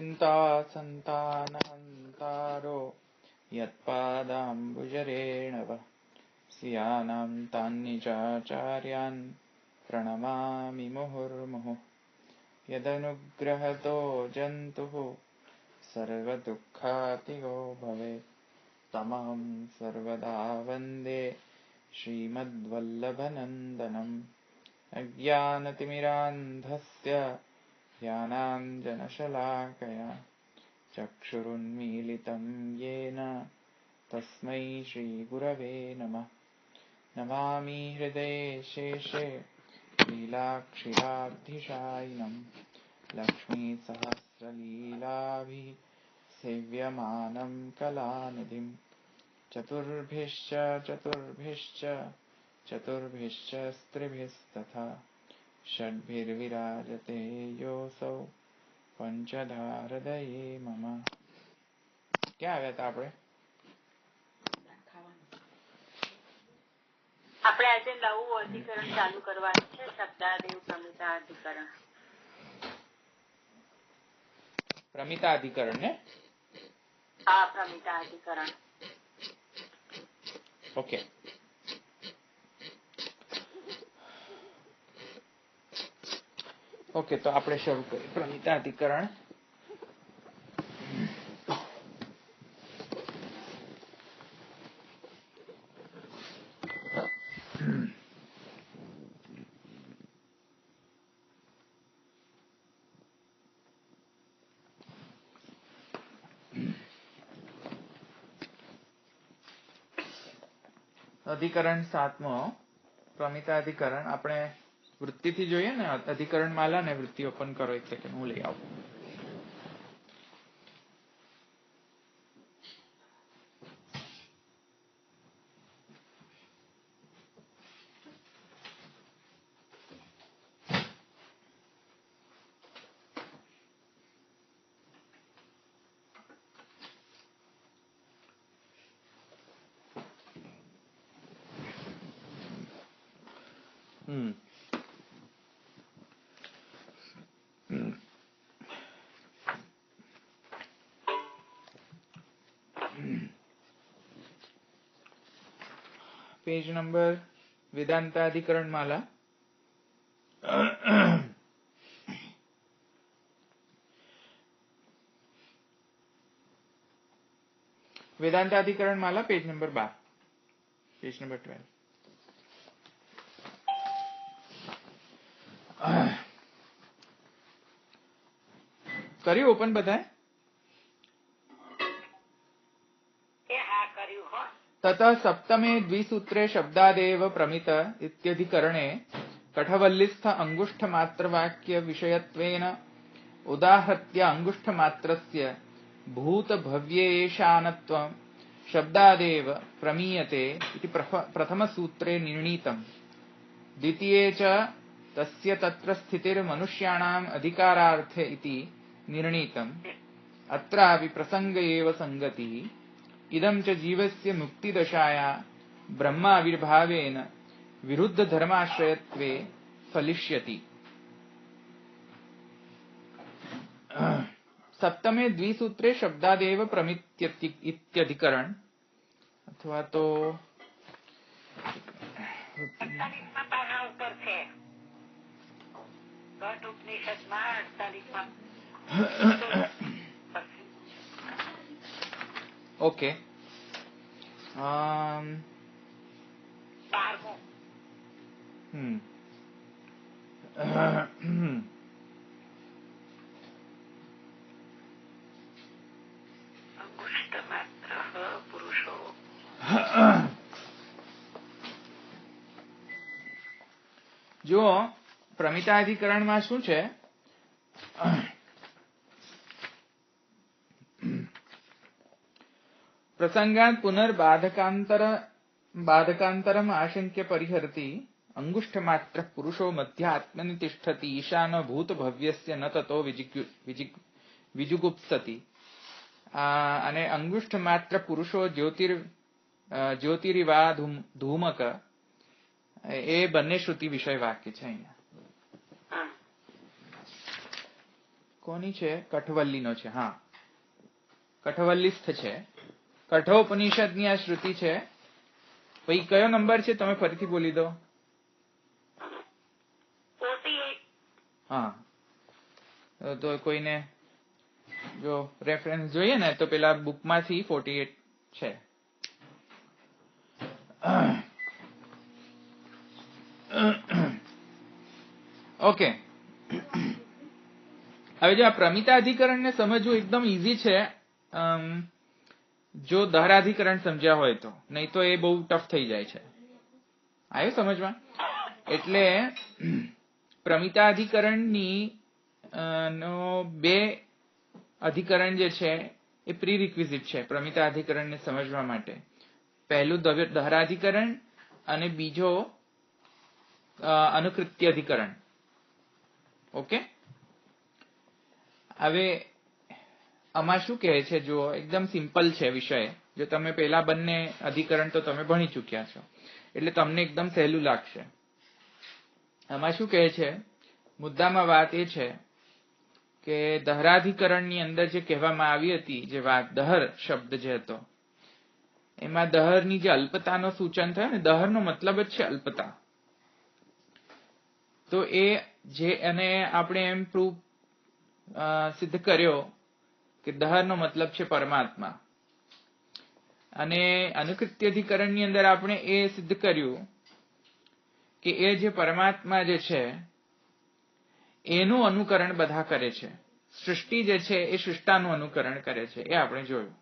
चिन्ता सन्तानहन्तारो यत्पादाम्बुजरेणव सियानां तान्निजाचार्यान् प्रणमामि मुहुर्मुहुः यदनुग्रहतो जन्तुः सर्वदुःखातिगो भवेत् तमहं सर्वदा वन्दे श्रीमद्वल्लभनन्दनम् अज्ञानतिमिरान्धस्य ज्ञानाञ्जनशलाकया चक्षुरुन्मीलितं येन तस्मै श्रीगुरवे नमः। नमामि हृदये शेषे लीलाक्षिराब्धिशायिनं लक्ष्मीसहस्रलीलाभिः सेव्यमानं कलानिधिं चतुर्भिश्च स्त्रिभिस्तथा षड्भिर्विराजते योऽसौ पंचधारदये मम। क्या આવ્યા હતા આપણે આજે નવું અધિકરણ ચાલુ કરવાનું છે, શબ્દાદેવ પ્રમિતા અધિકરણ. પ્રમિતા અધિકરણ ને? હા, પ્રમિતા અધિકરણ. ઓકે. ઓકે, તો આપણે શરૂ કરીએ પ્રમિતા અધિકરણ. અધિકરણ 7મો પ્રમિતા અધિકરણ. આપણે વૃત્તિથી જોઈએ ને, અધિકરણ માલા ને વૃત્તિ ઓપન કરો એક સેકન્ડ, હું લઈ આવું. पेज नंबर वेदांताधिकरण माला. वेदांताधिकरण माला पेज नंबर 12, पेज नंबर 12. કર્યું ઓપન બધાએ? ततः सप्तमे द्विसूत्रे शब्दादेव प्रमित इत्यधिकरणे कठवल्लिस्थ अंगुष्ठमात्रवाक्य विषयत्वेन उदाहृत्य अंगुष्ठमात्रस्य भूतभव्येशानत्वं शब्दादेव प्रमीयते इति प्रथमसूत्रे निर्णीतम्। द्वितीये च तस्य तत्र स्थितिर्मनुष्याणाम् अधिकारार्थे इति निर्णीतम्। अत्रापि प्रसंग एव संगतिः। इदं च जीवस्य मुक्तिदशाया ब्रह्माविर्भावेन विरुद्ध धर्माश्रयत्वे फलिष्यति। सप्तमे द्विसूत्रे शब्दादेव प्रमित्यति इत्यधिकरण अथवा तो ओके. જો પ્રમિતા અધિકરણમાં શું છે, प्रसंगात् पुनर्बाधकान्तरम् आशंक्य परिहरति अंगुष्ठमात्र पुरुषो मध्यात्मनि तिष्ठति ईशानो भूतभव्यस्य न ततो विजुगुप्सति. અને અંગુષ્ઠમાત્ર પુરુષો જ્યોતિરિવા ધૂમક, એ બંને શ્રુતિ વિષય વાક્ય છે અહીંયા. કોની છે? કઠવલ્લીનો છે. હા, કઠવલ્લીસ્થ છે. કઠોપનિષદની આ શ્રુતિ છે. પછી કયો નંબર છે? તમે ફરીથી બોલી દો. 48. હા, તો કોઈને જો રેફરન્સ જોઈએ ને તો પેલા બુકમાંથી 48 છે. ઓકે, હવે જો આ પ્રમિતા અધિકરણને સમજવું એકદમ ઈઝી છે જો દહરાધિકરણ સમજ્યા હોય તો, નહીં તો એ બહુ ટફ થઈ જાય છે. આવ્યું સમજમાં? એટલે પ્રમિતા અધિકરણની નો બે અધિકરણ જે છે એ પ્રી રિક્વિઝિટ છે પ્રમિતા અધિકરણને સમજવા માટે. પહેલું દહરાધિકરણ અને બીજો અનુકૃત્ય અધિકરણ. ઓકે, હવે આમાં શું કહે છે? જો એકદમ સિમ્પલ છે વિષય. જો તમે પેલા બંને અધિકરણ તો તમે ભણી ચુક્યા છો એટલે તમને એકદમ સહેલું લાગશે. આમાં શું કહે છે? મુદ્દામાં વાત એ છે કે દહરાધિકરણની અંદર જે કહેવામાં આવી હતી, જે વાત દહર શબ્દ જે હતો, એમાં દહરની જે અલ્પતાનો સૂચન થયો ને, દહરનો મતલબ જ છે અલ્પતા. તો એ જે અને આપણે એમ પ્રૂફ સિદ્ધ કર્યો કે દહરનો મતલબ છે પરમાત્મા. અને અનુકૃત્ય અધિકરણની અંદર આપણે એ સિદ્ધ કર્યું કે એ જે પરમાત્મા જે છે એનું અનુકરણ બધા કરે છે. સૃષ્ટિ જે છે એ સૃષ્ટાનું અનુકરણ કરે છે, એ આપણે જોયું.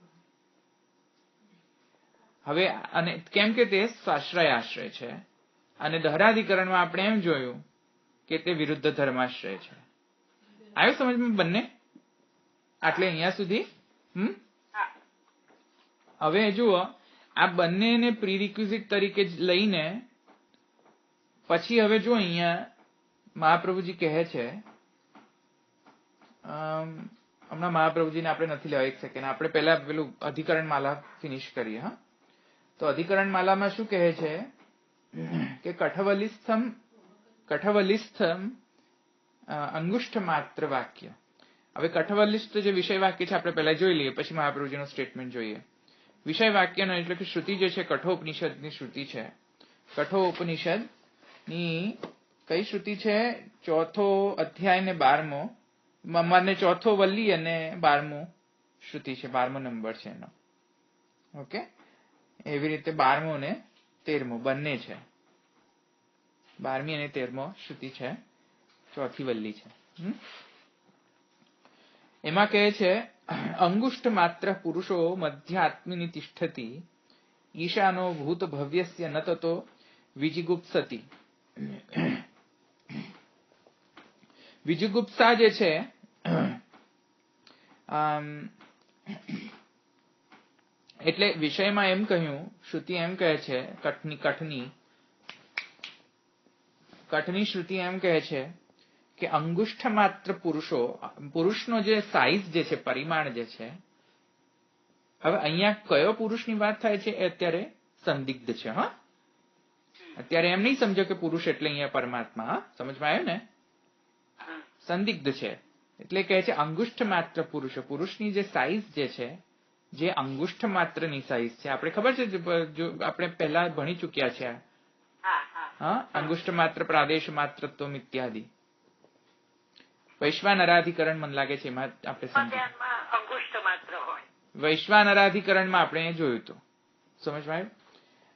હવે અને કેમ કે તે સ્વાશ્રય આશ્રય છે, અને દહરાધિકરણમાં આપણે એમ જોયું કે તે વિરુદ્ધ ધર્માશ્રય છે. આવ્યો સમજમાં બંને? આટલે અહીંયા સુધી. હવે જુઓ, આ બંનેને પ્રીરિક્વિઝિટ તરીકે લઈને પછી હવે જો અહીંયા મહાપ્રભુજી કહે છે, હમણાં મહાપ્રભુજીને આપણે નથી લેવા, એક સેકન્ડ, આપણે પહેલા પેલું અધિકરણ માલા ફિનિશ કરીએ. હા, તો અધિકરણ માલામાં શું કહે છે કે કઠવલિસ્થમ અંગુષ્ઠ માત્ર વાક્ય. હવે કઠવલિસ્થ જે વિષય વાક્ય છે આપણે પહેલા જોઈ લઈએ, પછી મહાપ્રભુજીનું સ્ટેટમેન્ટ જોઈએ. વિષય વાક્યનો એટલે કે શ્રુતિ જે છે કઠોપનિષદની શ્રુતિ છે. કઠોપનિષદની કઈ શ્રુતિ છે? 4થો અધ્યાય ને 12મો, મને 4થો વલ્લી અને 12મો શ્રુતિ છે, 12મો નંબર છે એનો. ઓકે, એવી રીતે 12મો ને 13મો બંને છે. 12મી અને 13મો શ્રુતિ છે, 4થી વલ્લી છે. એમાં કહે છે અંગુષ્ઠ માત્ર પુરુષો મધ્યાત્મિની તિષ્ઠતિ ઈશાનો ભૂત ભવ્યસ્ય ન તતો વિજિગુપ્સતિ. વિજિગુપ્સા જે છે એટલે વિષયમાં એમ કહ્યું, શ્રુતિ એમ કહે છે, કઠની શ્રુતિ એમ કહે છે કે અંગુષ્ઠ માત્ર પુરુષનો જે સાઈઝ જે છે, પરિમાણ જે છે. હવે અહીંયા કયો પુરુષની વાત થાય છે એ અત્યારે સંદિગ્ધ છે. હા, અત્યારે એમ નહીં સમજો કે પુરુષ એટલે અહીંયા પરમાત્મા. હા, સમજમાં આવ્યું ને? સંદિગ્ધ છે એટલે કહે છે અંગુષ્ઠ માત્ર પુરુષની જે સાઈઝ જે છે, જે અંગુષ્ઠ માત્રની સાઈઝ છે. આપણે ખબર છે, જો આપણે પહેલા ભણી ચુક્યા છે. હા, અંગુષ્ઠ માત્ર, પ્રાદેશ માત્રત્વ ઇત્યાદિ. વૈશ્વાનરાધિકરણ મને લાગે છે એમાં આપણે સમજીએ. વૈશ્વાનરાધિકરણમાં આપણે જોયું હતું. સમજમાં આવ્યું?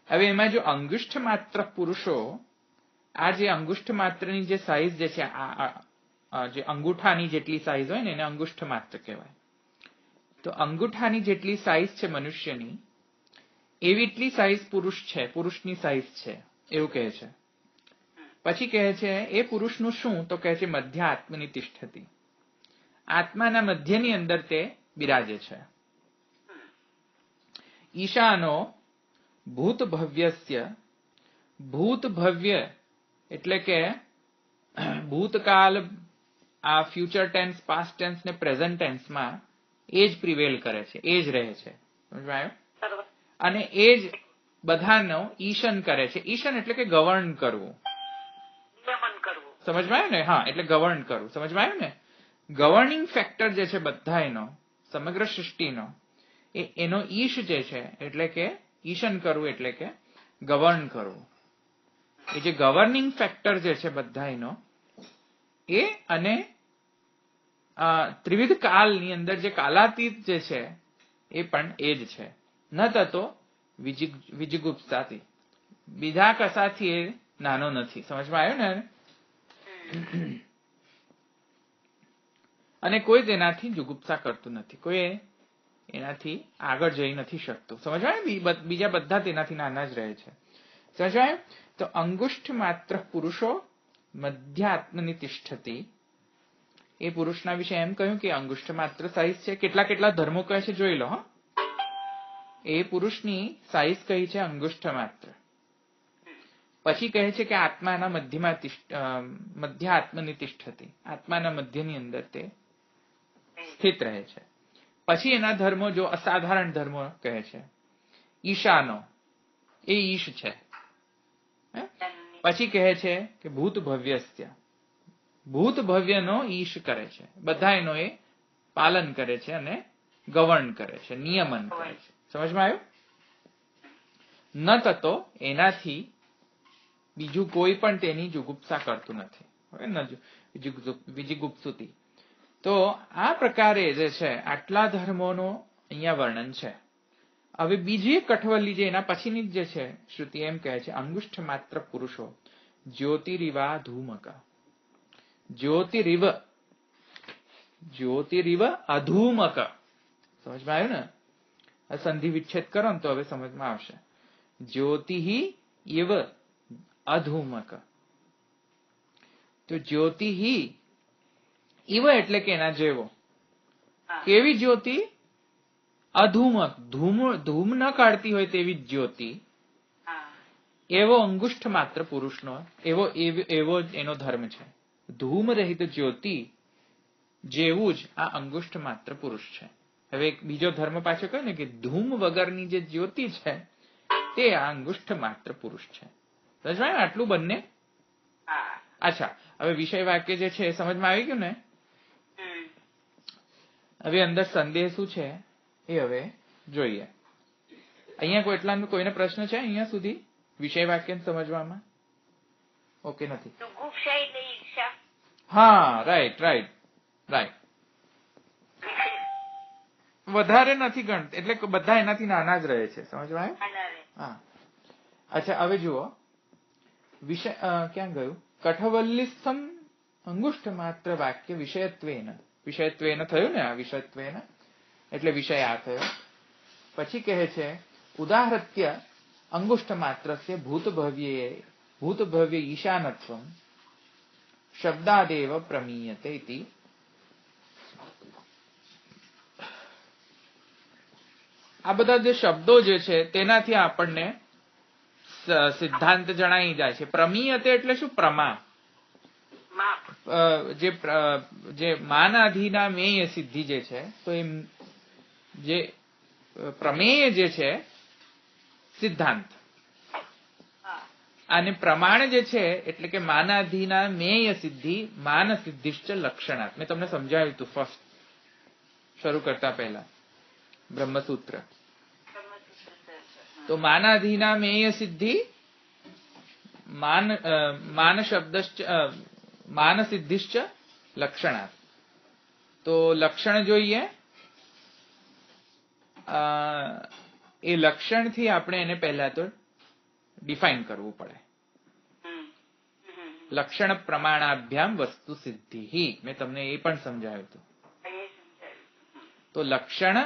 હવે એમાં જો અંગુષ્ઠ માત્ર પુરુષો, આ જે અંગુષ્ઠ માત્રની જે સાઈઝ જે છે, જે અંગૂઠાની જેટલી સાઈઝ હોય ને એને અંગુષ્ઠ માત્ર કહેવાય. તો અંગૂઠાની જેટલી સાઈઝ છે મનુષ્યની, એવી એટલી સાઈઝ પુરુષ છે, પુરુષની સાઈઝ છે એવું કહે છે. પછી કહે છે એ પુરુષનું શું? તો કહે છે મધ્ય આત્મની તિષ્ઠતિ, આત્માના મધ્યની અંદર તે બિરાજે છે. ઈશાનો ભૂત ભવ્યસ્ય, ભૂત ભવ્ય એટલે કે ભૂતકાળ, આ ફ્યુચર ટેન્સ, પાસ્ટ ટેન્સ ને પ્રેઝન્ટ ટેન્સમાં એ જ પ્રિવેલ કરે છે, એ જ રહે છે. સમજાયું? અને એ જ બધાનો ઈશન કરે છે. ઈશન એટલે કે ગવર્ન કરવું. સમજમાં આવ્યું ને? હા, એટલે ગવર્ન કરવું. સમજમાં આવ્યું ને? ગવર્નિંગ ફેક્ટર જે છે બધા એનો સમગ્ર સૃષ્ટિનો એનો ઈશ જે છે એટલે કે ઈશન કરવું એટલે કે ગવર્ન કરવું. એ જે ગવર્નિંગ ફેક્ટર જે છે બધા એનો એ અને ત્રિવિધ કાલની અંદર જે કાલાતીત જે છે એ પણ એ જ છે. ન થતો વિજિગુપ્તાથી, બીજા કશાથી એ નાનો નથી. સમજમાં આવ્યું ને? અને કોઈ તેનાથી જુગુપ્સા કરતું નથી, કોઈ એનાથી આગળ જઈ નથી શકતું. સમજવાય? બીજા બધા તેનાથી નાના જ રહે છે. સમજવાય? તો અંગુષ્ઠ માત્ર પુરુષો મધ્યાત્મની તિષ્ઠતી, એ પુરુષના વિશે એમ કહ્યું કે અંગુષ્ઠ માત્ર સાઈઝ છે. કેટલા ધર્મો કહે છે જોઈ લો. હા, એ પુરુષની સાઈઝ કહી છે અંગુષ્ઠ માત્ર. પછી કહે છે કે આત્માના મધ્ય આત્મની તિષ્ઠતી, આત્માના મધ્યની અંદર તે સ્થિત રહે છે. પછી એના ધર્મો જો અસાધારણ ધર્મો કહે છે. ઈશાનો, એ ઈશ છે. પછી કહે છે કે ભૂત ભવ્યસ્ય, ભૂત ભવ્યનો ઈશ કરે છે. બધા એનો એ પાલન કરે છે અને ગવર્ન કરે છે, નિયમન કરે છે. સમજમાં આવ્યું? ન થતો એનાથી બીજું કોઈ પણ તેની જુગુપ્સા કરતું નથી, વિજિગુપ્સુતિ. તો આ પ્રકારે જે છે આટલા ધર્મોનો અહીંયા વર્ણન છે. હવે બીજી એક કઠવલ્લી જે એના પછીની જે છે શ્રુતિ એમ કહે છે અંગુષ્ઠ માત્ર પુરુષો જ્યોતિરિવા ધૂમક. જ્યોતિરિવ અધૂમક. સમજમાં આવ્યું ને? સંધિ વિચ્છેદ કરો ને તો હવે સમજમાં આવશે. જ્યોતિ ઇવ અધૂમક. તો જ્યોતિ ઇવ એટલે કે એના જેવો. કેવી જ્યોતિ? અધૂમક, ધૂમ ન કાઢતી હોય તેવી જ્યોતિ. એવો અંગુષ્ઠ માત્ર પુરુષનો એવો એનો ધર્મ છે. ધૂમ રહિત જ્યોતિ જેવું જ આ અંગુષ્ઠ માત્ર પુરુષ છે. હવે એક બીજો ધર્મ પાછો કહ્યું ને કે ધૂમ વગરની જે જ્યોતિ છે તે આ અંગુષ્ઠ માત્ર પુરુષ છે. સમજમાં આટલું બંને? અચ્છા, હવે વિષય વાક્ય જે છે સમજમાં આવી ગયું ને? હવે અંદર સંદેહ શું છે એ હવે જોઈએ. અહીંયા કોઈને પ્રશ્ન છે અહીંયા સુધી વિષય વાક્ય સમજવામાં? ઓકે નથી? હા, રાઈટ. વધારે નથી ગણત, એટલે બધા એનાથી નાના જ રહે છે. સમજમાં આવ્યું? હા. અચ્છા, હવે જુઓ વિષય ક્યાં ગયું? કઠવલ્લિસ્થમ અંગુષ્ઠ માત્ર વાક્ય વિષયત્વેન થયું ને? આ વિષયત્વેન એટલે વિષય આ થયો. પછી કહે છે ઉદાહૃત્ય અંગુષ્ઠ માત્રસ્ય ભૂતભવ્ય ઈશાનત્વમ શબ્દાદેવ પ્રમીયતે ઇતિ. આ બધા જે શબ્દો જે છે તેનાથી આપણને સિદ્ધાંત જણાઈ જાય છે. પ્રમીયતે એટલે શું? પ્રમા. જે માનાધીના મેય સિદ્ધિ જે છે, તો એ જે પ્રમેય જે છે સિદ્ધાંત, અને પ્રમાણ જે છે એટલે કે માનાધીના મેય સિદ્ધિ માન સિદ્ધિશ્ચ લક્ષણાત. મેં તમને સમજાવ્યું હતું ફર્સ્ટ શરૂ કરતા પહેલા બ્રહ્મસૂત્ર. તો માનાધીના મેય સિદ્ધિ માન શબ્દ માન સિદ્ધિશ્ચ લક્ષણાત. તો લક્ષણ જોઈએ, એ લક્ષણથી આપણે એને પહેલા તો ડિફાઇન કરવું પડે. લક્ષણ પ્રમાણાભ્યામ વસ્તુ સિદ્ધિ, મેં તમને એ પણ સમજાવ્યું હતું. તો લક્ષણ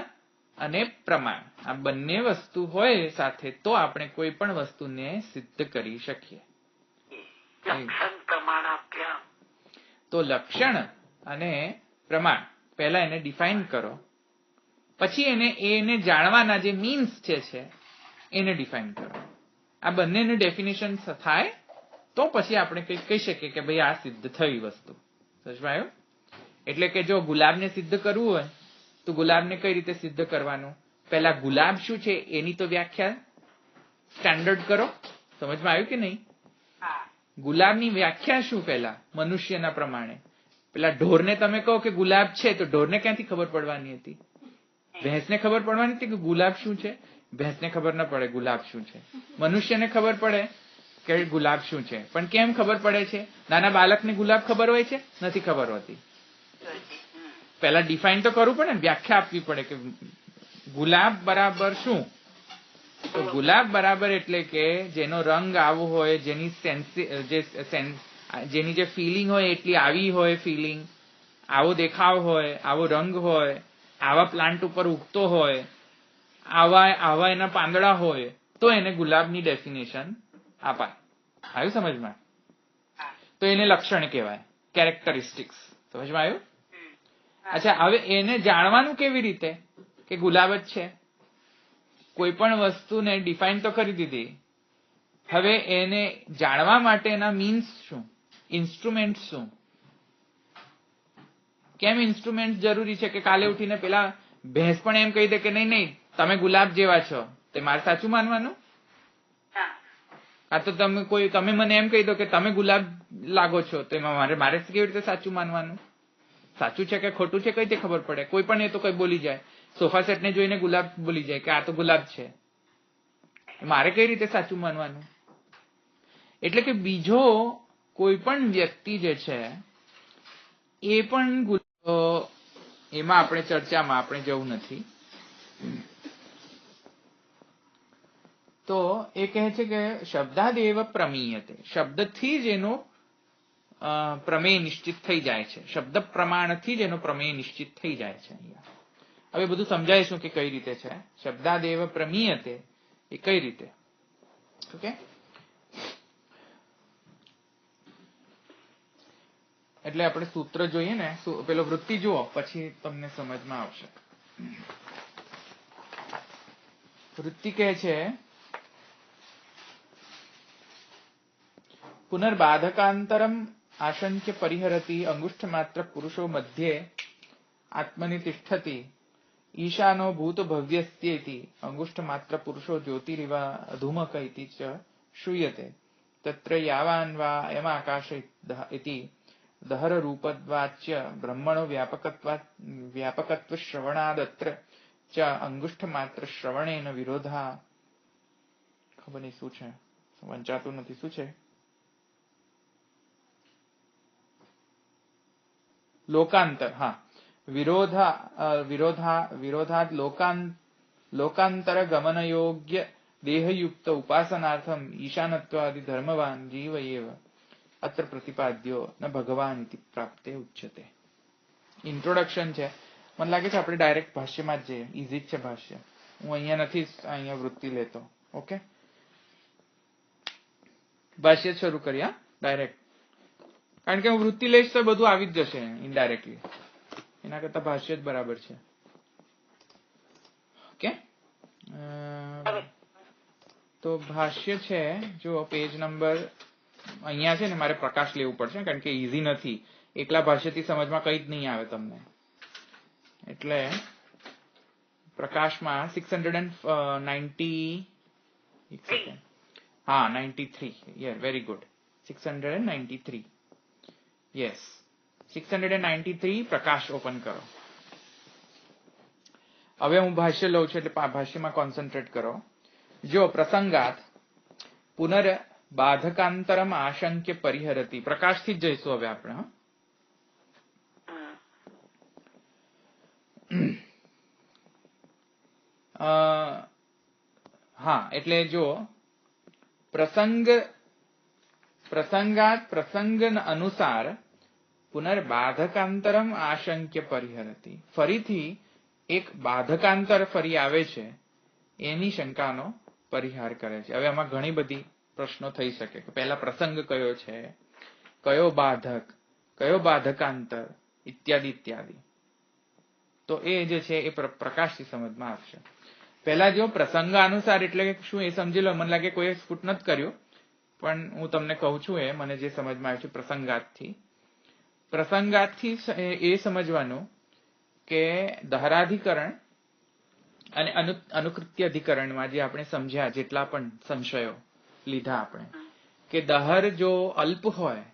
અને પ્રમાણ આ બંને વસ્તુ હોય સાથે તો આપણે કોઈ પણ વસ્તુને સિદ્ધ કરી શકીએ. તો લક્ષણ અને પ્રમાણ પહેલા એને ડિફાઇન કરો, પછી એને જાણવાના જે મીન્સ છે એને ડિફાઇન કરો. આ બંનેનું ડેફિનેશન થાય તો પછી આપણે કંઈક કહી શકીએ કે ભાઈ આ સિદ્ધ થઈ વસ્તુ. સમજાયું? એટલે કે જો ગુલાબને સિદ્ધ કરવું હોય તો ગુલાબને કઈ રીતે સિદ્ધ કરવાનું? પહેલા ગુલાબ શું છે એની તો વ્યાખ્યા સ્ટાન્ડર્ડ કરો. સમજમાં આવ્યું કે નહીં? ગુલાબની વ્યાખ્યા શું પહેલા મનુષ્યના પ્રમાણે? પેલા ઢોરને તમે કહો કે ગુલાબ છે તો ઢોરને ક્યાંથી ખબર પડવાની હતી? ભેંસને ખબર પડવાની હતી કે ગુલાબ શું છે? ભેંસને ખબર ન પડે ગુલાબ શું છે. મનુષ્યને ખબર પડે કે ગુલાબ શું છે, પણ કેમ ખબર પડે છે? નાના બાળકને ગુલાબ ખબર હોય છે? નથી ખબર હોતી. પેલા ડિફાઇન તો કરવું પડે ને, વ્યાખ્યા આપવી પડે કે ગુલાબ બરાબર શું. તો ગુલાબ બરાબર એટલે કે જેનો રંગ આવો હોય, જેની જે ફિલિંગ હોય એટલી આવી હોય, ફિલિંગ આવો દેખાવ હોય, આવો રંગ હોય, આવા પ્લાન્ટ ઉપર ઉગતો હોય, આવા એના પાંદડા હોય, તો એને ગુલાબની ડેફિનેશન અપાય. આવ્યું સમજમાં? તો એને લક્ષણ કહેવાય, કેરેક્ટરિસ્ટિક્સ. સમજમાં આવ્યું? અચ્છા, હવે એને જાણવાનું કેવી રીતે કે ગુલાબ જ છે? કોઈ પણ વસ્તુને ડિફાઇન તો કરી દીધી, હવે એને જાણવા માટેના મીન્સ શું, ઇન્સ્ટ્રુમેન્ટ શું? કેમ ઇન્સ્ટ્રુમેન્ટ જરૂરી છે? કે કાલે ઉઠીને પેલા ભેંસ પણ એમ કહી દે કે નહીં નહીં તમે ગુલાબ જેવા છો, તે મારે સાચું માનવાનું? આ તો તમે મને એમ કહી દો કે તમે ગુલાબ લાગો છો, તો એમાં મારે કેવી રીતે સાચું માનવાનું? સાચું છે કે ખોટું છે કઈ રીતે ખબર પડે? કોઈ પણ એ તો કઈ બોલી જાય, સોફા સેટને જોઈને ગુલાબ બોલી જાય કે આ તો ગુલાબ છે, મારે કઈ રીતે સાચું માનવાનું? એટલે કે બીજો કોઈ પણ વ્યક્તિ જે છે એ પણ એમાં આપણે ચર્ચામાં આપણે જવું નથી. તો એ કહે છે કે શબ્દાદેવ પ્રમીયતે, શબ્દથી જ એનો પ્રમેય નિશ્ચિત થઈ જાય છે, શબ્દ પ્રમાણથી જ એનો પ્રમેય નિશ્ચિત થઈ જાય છે. અહીંયા હવે બધું સમજાઈશું કે કઈ રીતે છે. શબ્દાદેવ પ્રમીયતે એ કઈ રીતે? ઓકે, એટલે આપણે સૂત્ર જોઈએ ને, પેલો વૃત્તિ જુઓ પછી તમને સમજમાં આવશે. વૃત્તિ કહે છે પુનર્બાધકાંતરમ આશંક્ય પરિહરતી અંગુષ્ઠ માત્ર પુરુષો મધ્યે આત્મનિ તિષ્ઠતિ ઈશાનો ભૂત ભવ્યસ્યેતિ અંગુષ્ઠ માત્ર પુરુષો જ્યોતિરિવ અધુમક ઇતિ ચ શ્રૂયતે તત્ર યાવાન વા અયમાકાશ ઇતિ દહર રૂપદ્વાચ્ય બ્રહ્મણો વ્યાપકત્વ શ્રવણાદત્ર ચ અંગુષ્ઠ માત્ર શ્રવણેન વિરોધા. ખબર નહીં શું છે, વંચાતું નથી. શું છે? લોકાંતર. હા, વિરોધાદ લોકાંતર ગમન યોગ્ય દેહયુક્ત ઉપાસનાર્થમ ઈશાનત્વાદિ ધર્મવાન જીવ એવ અત્ર પ્રતિપાદ્યો ન ભગવાન ઇતિ પ્રાપ્તે ઉચ્યતે. ઇન્ટ્રોડક્શન છે. મને લાગે છે આપણે ડાયરેક્ટ ભાષ્યમાં જ જઈએ, ઇઝી જ છે ભાષ્ય. હું અહીંયા નથી અહીંયા વૃત્તિ લેતો. ઓકે, ભાષ્ય શરૂ કરીએ ડાયરેક્ટ, કારણ કે હું વૃત્તિ લઈશ તો બધું આવી જ જશે ઇનડાયરેક્ટલી. એના કરતા ભાષ્ય જ બરાબર છે. ઓકે, તો ભાષ્ય છે જો પેજ નંબર અહીંયા છે ને, મારે પ્રકાશ લેવું પડશે કારણ કે ઇઝી નથી. એકલા ભાષ્યથી સમજમાં કઈ જ નહીં આવે તમને. એટલે પ્રકાશમાં 690 હા 93 વેરી ગુડ 693 યસ 693 પ્રકાશ ઓપન કરો. હવે હું ભાષ્ય લઉં છું એટલે ભાષ્યમાં કોન્સન્ટ્રેટ કરો. જો પ્રસંગાત પુનર બાધકાંતરમ આશંક્ય પરિહરતી, પ્રકાશથી જ જઈશું હવે આપણે. હા, એટલે જો પ્રસંગાત પ્રસંગ અનુસાર પુનર્બાધકાંતરમ આશંક્ય પરિહરતી, ફરીથી એક બાધકાંતર ફરી આવે છે એની શંકાનો પરિહાર કરે છે. હવે આમાં ઘણી બધી પ્રશ્નો થઈ શકે કે પહેલા પ્રસંગ કયો છે, કયો બાધક, કયો બાધકાંતર ઇત્યાદિ ઇત્યાદિ. તો એ જે છે એ પ્રકાશથી સમજમાં આવશે. પહેલા જો પ્રસંગાનુસાર એટલે શું એ સમજી લો. મને લાગે કોઈ સ્ફુટ નથી કર્યું, પણ હું તમને કહું છું એ મને જે સમજમાં આવ્યું છે પ્રસંગાતથી એ સમજવાનું કે દહરાધિકરણ અને અનુકૃત્ય અધિકરણમાં જે આપણે સમજ્યા, જેટલા પણ સંશયો લીધા આપણે, કે દહર જો અલ્પ હોય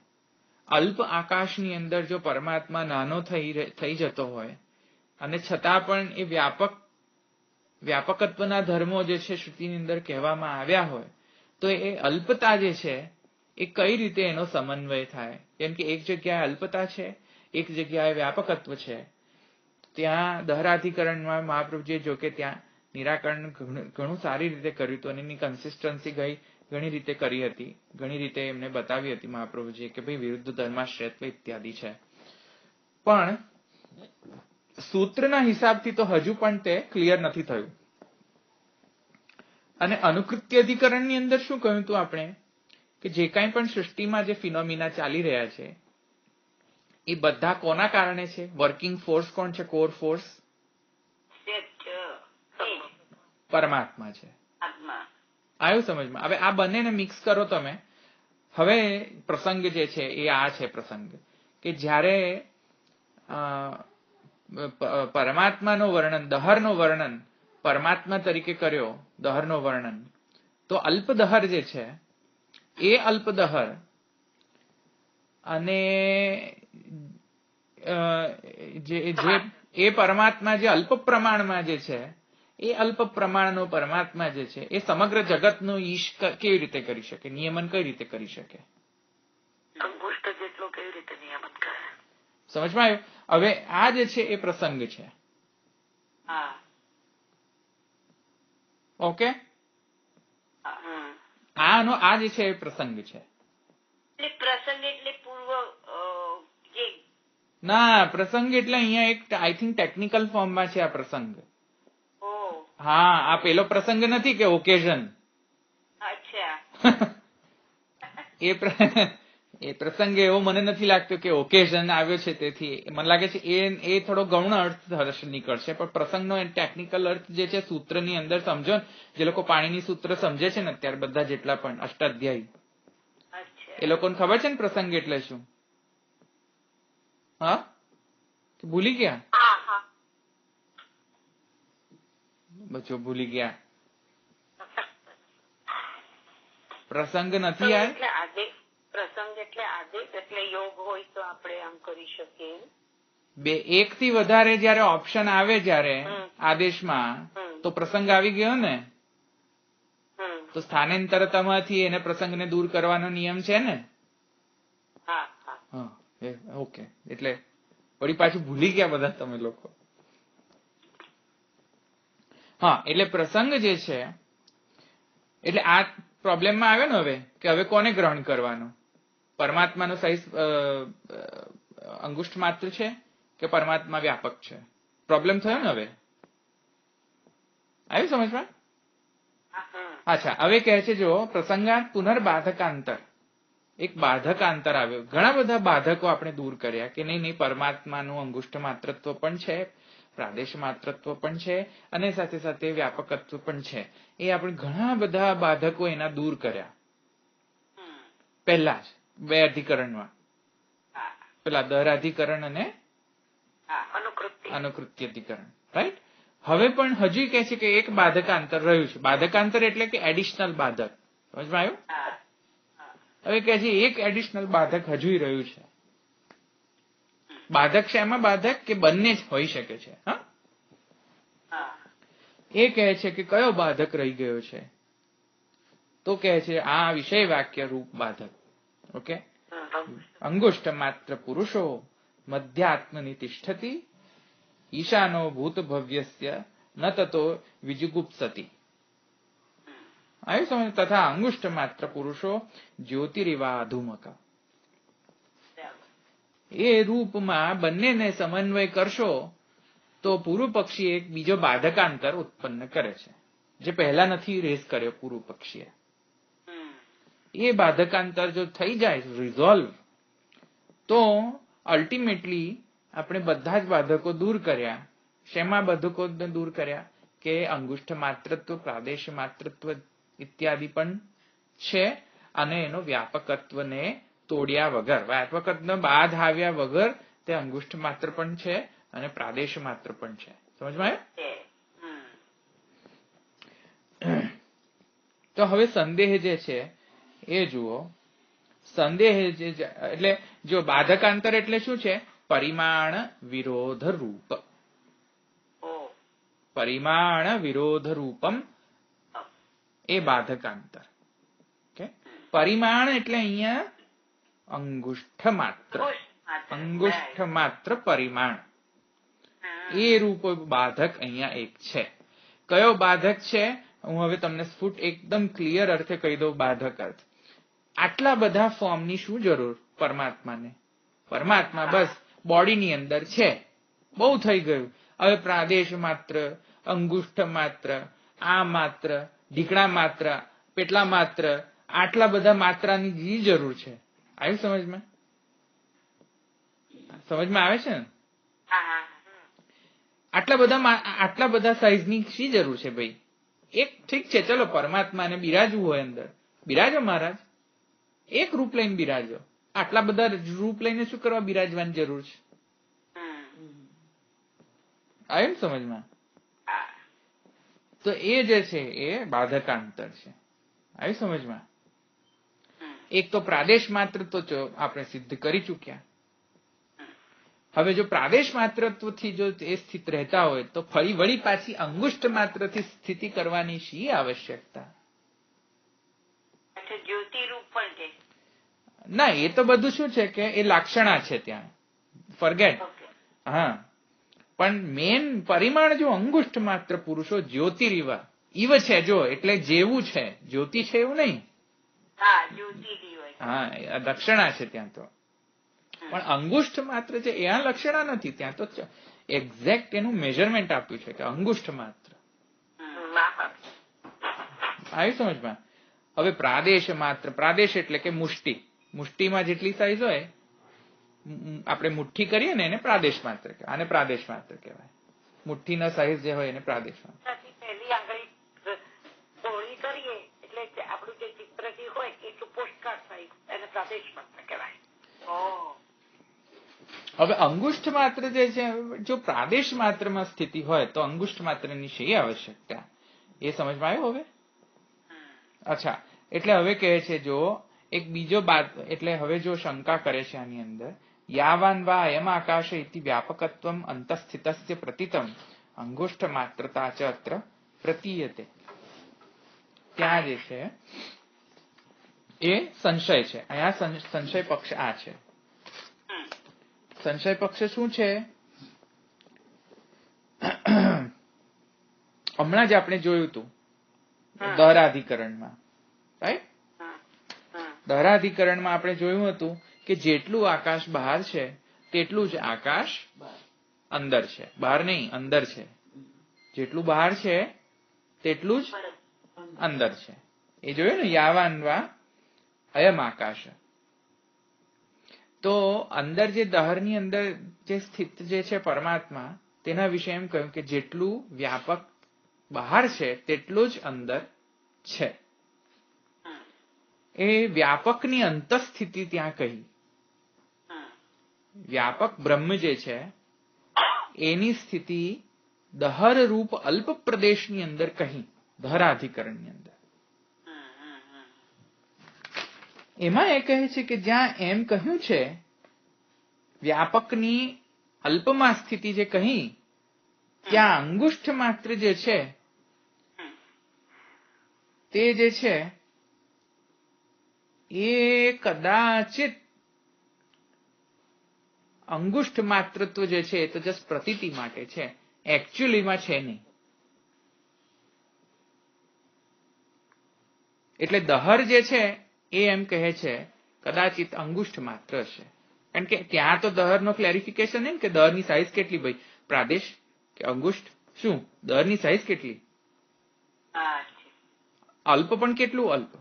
અલ્પ આકાશની અંદર જો પરમાત્મા નાનો થઈ જતો હોય અને છતાં પણ એ વ્યાપકત્વના ધર્મો જે છે શ્રુતિની અંદર કહેવામાં આવ્યા હોય તો એ અલ્પતા જે છે એ કઈ રીતે એનો સમન્વય થાય? કેમ કે એક જગ્યાએ અલ્પતા છે, એક જગ્યાએ વ્યાપકત્વ છે. ત્યાં દહરાધિકરણમાં મહાપ્રભુજીએ જો કે ત્યાં નિરાકરણ ઘણું સારી રીતે કર્યું હતું અને એની કન્સિસ્ટન્સી ઘણી રીતે કરી હતી, ઘણી રીતે એમને બતાવી હતી મહાપ્રભુજીએ કે ભાઈ વિરુદ્ધ ધર્માશ્રયત્વ ઇત્યાદિ છે. પણ સૂત્રના હિસાબથી તો હજુ પણ તે ક્લિયર નથી થયું. અને અનુકૃત્ય અધિકરણની અંદર શું કહ્યું હતું આપણે કે જે કાંઈ પણ સૃષ્ટિમાં જે ફિનોમિના ચાલી રહ્યા છે એ બધા કોના કારણે છે? વર્કિંગ ફોર્સ કોણ છે? કોર ફોર્સ પરમાત્મા છે. આવ્યું સમજમાં? હવે આ બંનેને મિક્સ કરો તમે. હવે પ્રસંગ જે છે એ આ છે પ્રસંગ કે જ્યારે પરમાત્માનો વર્ણન, દહરનો વર્ણન પરમાત્મા તરીકે કર્યો, દહરનો વર્ણન, તો અલ્પદહર જે છે એ અલ્પદહર અને એ પરમાત્મા જે અલ્પ પ્રમાણમાં જે છે એ અલ્પ પ્રમાણનો પરમાત્મા જે છે એ સમગ્ર જગતનો ઈશ કેવી રીતે કરી શકે? નિયમન કઈ રીતે કરી શકે? અંગુષ્ઠ જેટલો કેવી રીતે નિયમન કરે? સમજમાં આવ્યું? હવે આ જે છે એ પ્રસંગ છે. ઓકે, આ જે છે એ પ્રસંગ છે. પ્રસંગ એટલે પૂર્વ ના, પ્રસંગ એટલે અહીંયા એક આઈ થિંક ટેકનિકલ ફોર્મમાં છે આ પ્રસંગ. હા, આ પેલો પ્રસંગ નથી કે ઓકેઝન. એ પ્રસંગ એવો મને નથી લાગતું કે ઓકેઝન આવ્યો છે તેથી મને લાગે છે એ થોડો ગૌણ અર્થ નીકળશે. પણ પ્રસંગનો ટેકનિકલ અર્થ જે છે સૂત્રની અંદર સમજો ને, જે લોકો પાણીની સૂત્ર સમજે છે ને અત્યારે બધા જેટલા પણ અષ્ટાધ્યાયી, એ લોકોને ખબર છે ને પ્રસંગ એટલે શું? હા, ભૂલી ગયા? બચ્ચો ભૂલી ગયા? પ્રસંગ નથી આ પ્રસંગ એટલે આદેશ, એટલે યોગ હોય તો આપણે આમ કરી શકીએ. એક થી વધારે જયારે ઓપ્શન આવે જયારે આદેશમાં તો પ્રસંગ આવી ગયો ને, તો સ્થાનાંતરતામાંથી એને પ્રસંગને દૂર કરવાનો નિયમ છે ને. ઓકે, એટલે વળી પાછું ભૂલી ગયા બધા તમે લોકો. હા, એટલે પ્રસંગ જે છે એટલે આ પ્રોબ્લેમમાં આવે ને હવે કે હવે કોને ગ્રહણ કરવાનું? પરમાત્માનો સાઈઝ અંગુષ્ઠ માત્ર છે કે પરમાત્મા વ્યાપક છે? પ્રોબ્લેમ થયો ને હવે? આવ્યું સમજમાં? અચ્છા, હવે કહે છે જો પ્રસંગાત પુનર્બાધકાંતર, એક બાધકાંતર આવ્યો. ઘણા બધા બાધકો આપણે દૂર કર્યા કે નહીં પરમાત્માનું અંગુષ્ઠ માત્રત્વ પણ છે, પ્રાદેશ માત્રત્વ પણ છે અને સાથે સાથે વ્યાપકત્વ પણ છે. એ આપણે ઘણા બધા બાધકો એના દૂર કર્યા પહેલા જ 2 અધિકરણમાં, પેલા દહરાધિકરણ અને અનુકૃત્ય અધિકરણ, રાઈટ? હવે પણ હજુ કહે છે કે એક બાધકાંતર રહ્યું છે. બાધકાંતર એટલે કે એડિશનલ બાધક. સમજમાં આવ્યું? હવે કહે છે એક એડિશનલ બાધક હજુ રહ્યું છે. બાધક છે એમાં બાધક કે બંને જ હોઈ શકે છે. હા, એ કહે છે કે કયો બાધક રહી ગયો છે? તો કહે છે આ વિષય વાક્ય રૂપ બાધક. ઓકે, અંગુષ્ઠ માત્ર પુરુષો મધ્યાત્મની તિષ્ઠતિ ઈશાનો ભૂત ભવ્યસ્ય ન તતો વિજુગુપ્સતી. આવ્યું સમજ? તથા અંગુષ્ઠ માત્ર પુરુષો જ્યોતિરિવા અધુમક. એ રૂપમાં બંનેને સમન્વય કરશો તો પૂર્વ પક્ષી એક બીજો બાધકાંતર ઉત્પન્ન કરે છે જે પહેલા નથી રેસ કર્યો પૂર્વ પક્ષીએ. એ બાધકાંતર જો થઈ જાય રિઝોલ્વ, તો અલ્ટિમેટલી આપણે બધા જ બાધકો દૂર કર્યા. શેમાં બાધકો દૂર કર્યા? કે અંગુષ્ઠ માત્રત્વ, પ્રાદેશ માત્રત્વ ઇત્યાદિ પણ છે અને એનો વ્યાપકત્વને તોડ્યા વગર, વ્યાપકત્વ બાદ આવ્યા વગર તે અંગુષ્ઠ માત્ર પણ છે અને પ્રાદેશ માત્ર પણ છે. સમજમાં આવ્યું? તો હવે સંદેહ જે છે એ જુઓ. સંદેહ એટલે જો બાધકાંતર એટલે શું છે? પરિમાણ વિરોધ રૂપ. પરિમાણ વિરોધ રૂપમ એ બાધકાંતર. ઓકે, પરિમાણ એટલે અહીંયા અંગુષ્ઠ માત્ર. અંગુષ્ઠ માત્ર પરિમાણ એ રૂપ બાધક અહીંયા એક છે. કયો બાધક છે? હું હવે તમને સ્ફુટ એકદમ ક્લિયર અર્થે કહી દઉં. બાધક અર્થ, આટલા બધા ફોર્મની શું જરૂર પરમાત્માને? પરમાત્મા બસ બોડીની અંદર છે, બહુ થઈ ગયું. હવે પ્રાદેશ માત્ર, અંગુષ્ઠ માત્ર, આ માત્ર, ઢીકણા માત્ર, પેટલા માત્ર, આટલા બધા માત્રાની જી જરૂર છે. આવ્યું સમજમાં? સમજમાં આવે છે ને? આટલા બધા સાઈઝની શી જરૂર છે ભાઈ? એક ઠીક છે, ચલો પરમાત્માને બિરાજવું હોય અંદર, બિરાજો મહારાજ, એક રૂપ લઈને બિરાજો. આટલા બધા રૂપ લઈને શું કરવા બિરાજવાની જરૂર છે? આવ્યું ને સમજમાં? તો એ જે છે એ બાધકાંતર છે. આવ્યું સમજમાં? એક તો પ્રાદેશ માત્ર તો આપણે સિદ્ધ કરી ચૂક્યા. હવે જો પ્રાદેશ માત્રત્વથી જો એ સ્થિત રહેતા હોય તો ફરી વળી પાછી અંગુષ્ઠ માત્રથી સ્થિતિ કરવાની શી આવશ્યકતા? ના, એ તો બધું શું છે કે એ લાક્ષણા છે ત્યાં, ફરગેટ. હા, પણ મેન પરિમાણ જો અંગુષ્ઠ માત્ર પુરુષો જ્યોતિરિવ ઇવ છે, જો એટલે જેવું છે, જ્યોતિ છે એવું નહીં. હા, લક્ષણા છે ત્યાં તો. પણ અંગુષ્ઠ માત્ર છે એ આ લક્ષણા નથી. ત્યાં તો એક્ઝેક્ટ એનું મેઝરમેન્ટ આપ્યું છે કે અંગુષ્ઠ માત્ર. આવી સમજમાં? હવે પ્રાદેશ માત્ર, પ્રાદેશ એટલે કે મુષ્ટિ. મુષ્ટિમાં જેટલી સાઈઝ હોય, આપણે મુઠ્ઠી કરીએ ને એને પ્રાદેશ માત્ર કહેવાય. આને પ્રાદેશ માત્ર કહેવાય. મુઠ્ઠીના સાઈઝ જે હોય એને પ્રાદેશ માત્ર. હવે અંગુષ્ઠ માત્ર જે છે, જો પ્રાદેશ માત્રમાં સ્થિતિ હોય તો અંગુષ્ઠ માત્રની શી આવશ્યકતા? એ સમજમાં આવ્યું હવે? અચ્છા, એટલે હવે કહે છે જો એક બીજો બાદ, એટલે હવે જો શંકા કરે છે આની અંદર, યાવાન વા અયમ આકાશ ઇતિ વ્યાપકત્વમ અંતસ્થિતસ્ય પ્રતીતમ અંગુષ્ઠ માત્રતા ચ અત્ર પ્રતીયતે. ત્યાં જે છે એ સંશય છે. અહીંયા સંશય પક્ષ આ છે. સંશય પક્ષ શું છે? હમણાં જ આપણે જોયું હતું દહરાધિકરણમાં, રાઈટ? દહરાધિકરણમાં આપણે જોયું હતું કે જેટલું આકાશ બહાર છે તેટલું જ આકાશ અંદર છે. બહાર નહીં, અંદર છે. જેટલું બહાર છે તેટલું જ અંદર છે. એ જોયું ને, યાવાન વા અયમ આકાશ. તો અંદર જે દહરની અંદર જે સ્થિત જે છે પરમાત્મા, તેના વિશે એમ કહ્યું કે જેટલું વ્યાપક બહાર છે તેટલું જ અંદર છે. એ વ્યાપકની અંતઃસ્થિતિ ત્યાં કહી. વ્યાપક બ્રહ્મ જે છે એની સ્થિતિ દહર રૂપ અલ્પ પ્રદેશની અંદર કહી, દહરાધિકરણની અંદર. એમાં એ કહે છે કે જ્યાં એમ કહ્યું છે વ્યાપકની અલ્પમાં સ્થિતિ જે કહી, ત્યાં અંગુષ્ઠ માત્ર જે છે તે જે છે એ કદાચિત અંગુષ્ઠ માત્રત્વ જે છે એ તો જસ્ટ પ્રતીતિ માટે છે, એકચ્યુઅલીમાં છે નહીં. એટલે દહર જે છે એ એમ કહે છે કદાચિત અંગુષ્ઠ માત્ર છે. કારણ કે ત્યાં તો દહરનો ક્લેરિફિકેશન નહીં કે દહરની સાઈઝ કેટલી ભાઈ, પ્રાદેશ કે અંગુષ્ઠ, શું દહરની સાઈઝ કેટલી? અલ્પ પણ કેટલું અલ્પ?